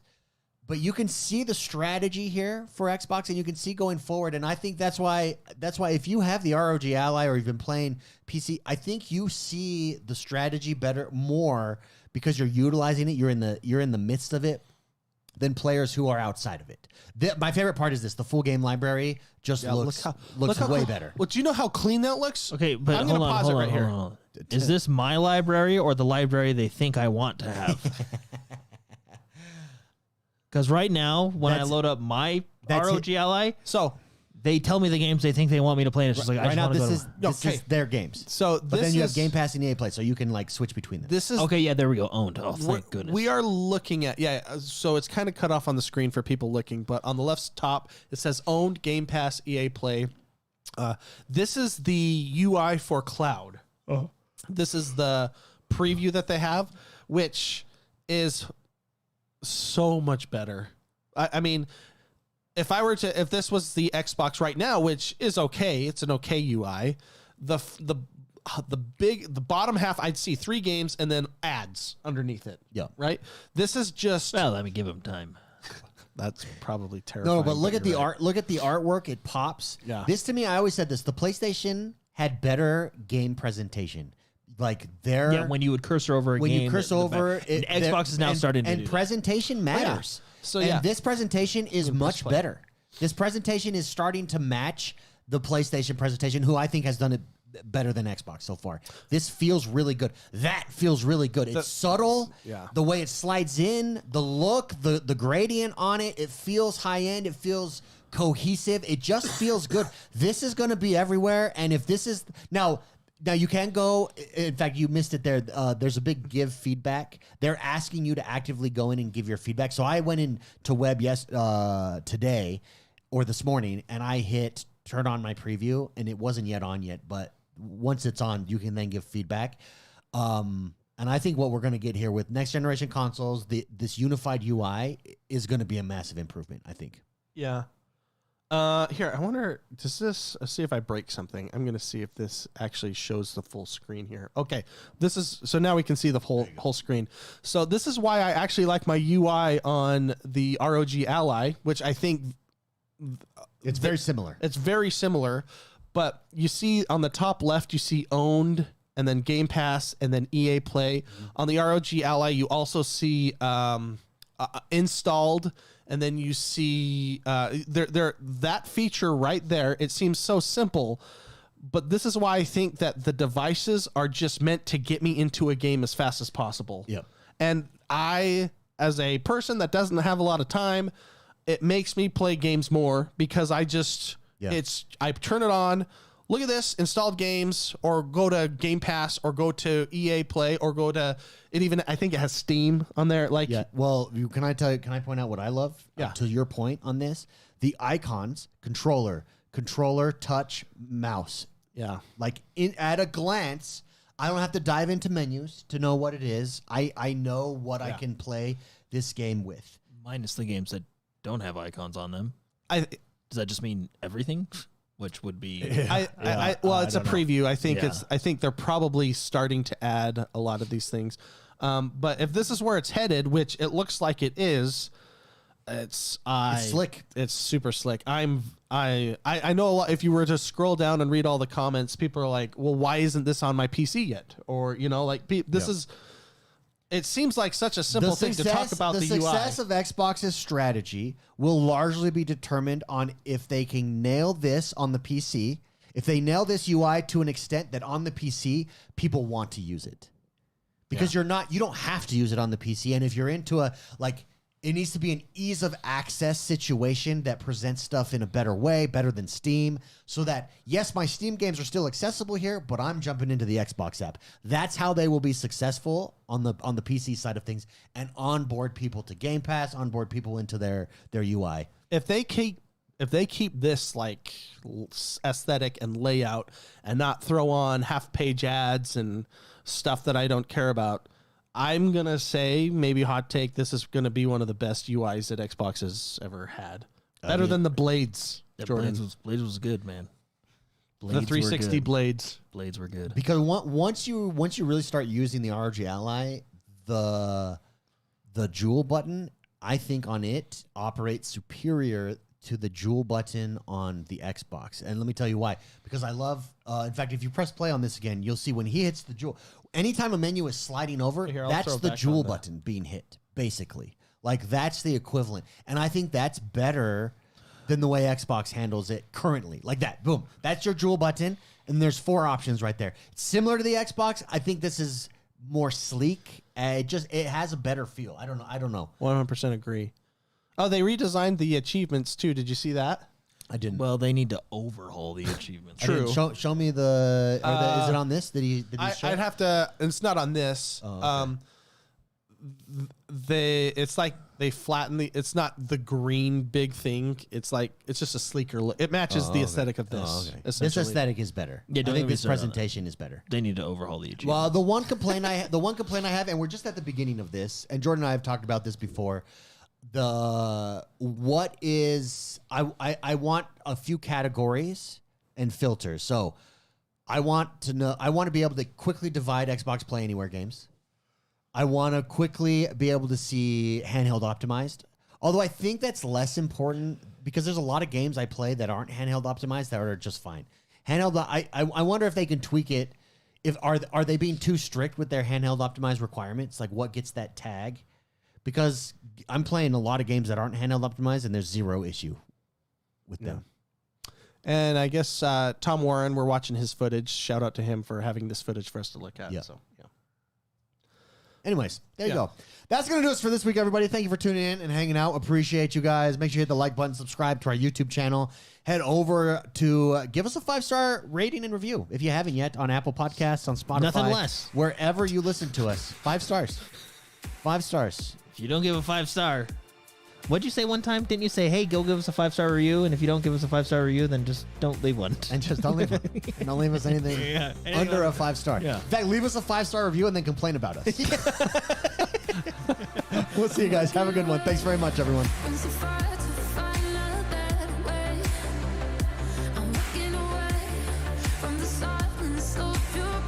A: but you can see the strategy here for Xbox, and you can see going forward. And I think that's why if you have the ROG Ally or you've been playing PC, I think you see the strategy more because you're utilizing it. You're in the midst of it than players who are outside of it. My favorite part is this: the full game library just looks way better.
B: Well, do you know how clean that looks?
C: Okay, but
B: I'm going to pause it right here.
C: Hold on. Is this my library or the library they think I want to have? Because right now, when I load up my ROG Ally,
B: so
C: they tell me the games they think they want me to play, and it's just like,
A: right now, this
B: Okay.
A: is their games.
B: So
A: But then you have Game Pass and EA Play, so you can like switch between them.
B: This is
C: okay, yeah, there we go. Owned. Oh, thank goodness.
B: We are looking at, so it's kind of cut off on the screen for people looking, but on the left top, it says owned, Game Pass, EA Play. This is the UI for cloud.
C: Oh.
B: This is the preview that they have, which is so much better. I mean, if this was the Xbox right now, which is okay, it's an okay UI. The bottom half, I'd see 3 games and then ads underneath it.
A: Yeah.
B: Right. This is just.
C: Well, let me give him time.
B: That's probably terrifying.
A: No, but look at the art. Look at the artwork. It pops.
B: Yeah.
A: This to me, I always said this. The PlayStation had better game presentation. Like
C: when you would cursor over a
A: when
C: game,
A: you cursor over it,
C: Xbox is now starting to
A: and
C: do
A: presentation matters.
B: So
A: and this presentation is much
B: display.
A: better. This presentation is starting to match the PlayStation presentation, who I think has done it better than Xbox so far. This feels really good. That feels really good. It's subtle.
B: Yeah.
A: The way it slides in, the look, the gradient on it, it feels high end. It feels cohesive. It just feels good. This is going to be everywhere. And if this is now you can go. In fact, you missed it there. There's a big give feedback. They're asking you to actively go in and give your feedback. So I went into web today or this morning, and I hit turn on my preview, and it wasn't yet on yet. But once it's on, you can then give feedback. And I think what we're going to get here with next generation consoles, this unified UI is going to be a massive improvement, I think.
B: Yeah. Here, I wonder, does this, let's see if I break something. I'm going to see if this actually shows the full screen here. Okay. So now we can see the whole screen. So this is why I actually like my UI on the ROG Ally, which I think
A: It's very similar.
B: It's very similar, but you see on the top left, you see owned and then Game Pass and then EA Play. Mm-hmm. On the ROG Ally, you also see installed, and then you see that feature right there. It seems so simple, but this is why I think that the devices are just meant to get me into a game as fast as possible.
A: Yep.
B: And I, as a person that doesn't have a lot of time, it makes me play games more because I just, I turn it on, look at this, installed games, or go to Game Pass, or go to EA Play, or go to it. Even I think it has Steam on there. Like,
A: yeah. Well, can I point out what I love?
B: Yeah.
A: To your point on this, the icons, controller, touch, mouse.
B: Yeah.
A: Like at a glance, I don't have to dive into menus to know what it is. I know what I can play this game with.
C: Minus the games that don't have icons on them.
B: Does
C: that just mean everything? Which would be
B: well, it's a preview. I think I think they're probably starting to add a lot of these things. But if this is where it's headed, which it looks like it is, it's
A: slick.
B: It's super slick. I know a lot. If you were to scroll down and read all the comments, people are like, "Well, why isn't this on my PC yet?" Or this is. It seems like such a simple thing to talk about the UI.
A: The success of Xbox's strategy will largely be determined on if they can nail this on the PC. If they nail this UI to an extent that on the PC, people want to use it. Because you don't have to use it on the PC. And if you're into it needs to be an ease of access situation that presents stuff in a better way, better than Steam, so that, yes, my Steam games are still accessible here, but I'm jumping into the Xbox app. That's how they will be successful on the PC side of things and onboard people to Game Pass, onboard people into their UI.
B: If they keep this like aesthetic and layout and not throw on half-page ads and stuff that I don't care about, I'm going to say, maybe hot take, this is going to be one of the best UIs that Xbox has ever had. Better than the Blades, Jordan.
C: Blades was good, man.
B: The 360 Blades.
C: Blades were good.
A: Because once you really start using the ROG Ally, the Jewel button, I think on it operates superior to the Jewel button on the Xbox. And let me tell you why. Because I love, in fact, if you press play on this again, you'll see when he hits the Jewel, anytime a menu is sliding over, that's the Jewel button being hit, basically. Like, that's the equivalent. And I think that's better than the way Xbox handles it currently. Like that, boom. That's your Jewel button, and there's 4 options right there. It's similar to the Xbox. I think this is more sleek. It has a better feel. I don't know.
B: 100% agree. Oh, they redesigned the achievements too. Did you see that?
A: I didn't.
C: Well, they need to overhaul the achievements.
B: True.
A: Show me the. Is it on this? Did he show?
B: I'd have to. It's not on this.
A: Oh,
B: okay. It's like they flatten the. It's not the green big thing. It's like it's just a sleeker look. It matches the aesthetic of this.
A: Oh, okay. This
B: essentially.
A: aesthetic is better.
C: Yeah,
A: I think this presentation is better.
C: They need to overhaul the achievements.
A: Well, the one complaint I have, and we're just at the beginning of this, and Jordan and I have talked about this before. what is I want a few categories and filters. So I want to be able to quickly divide Xbox Play Anywhere games. I want to quickly be able to see handheld optimized. Although I think that's less important because there's a lot of games I play that aren't handheld optimized that are just fine. Handheld, I wonder if they can tweak it. If are they being too strict with their handheld optimized requirements? Like what gets that tag? Because I'm playing a lot of games that aren't handheld optimized, and there's zero issue with them.
B: And I guess Tom Warren, we're watching his footage. Shout out to him for having this footage for us to look at.
A: Yeah.
B: So, yeah.
A: Anyways, there you go. That's going to do us for this week, everybody. Thank you for tuning in and hanging out. Appreciate you guys. Make sure you hit the like button, subscribe to our YouTube channel. Head over to give us a 5-star rating and review if you haven't yet on Apple Podcasts, on Spotify.
C: Nothing less.
A: Wherever you listen to us. 5 stars. 5 stars.
C: If you don't give a 5-star, what'd you say one time? Didn't you say, hey, go give us a 5-star review? And if you don't give us a 5-star review, then just don't leave one.
A: And just don't leave and don't leave us anything under a 5-star.
C: Yeah.
A: In fact, leave us a 5-star review and then complain about us. We'll see you guys. Have a good one. Thanks very much, everyone.
D: I'm walking away from the silence of your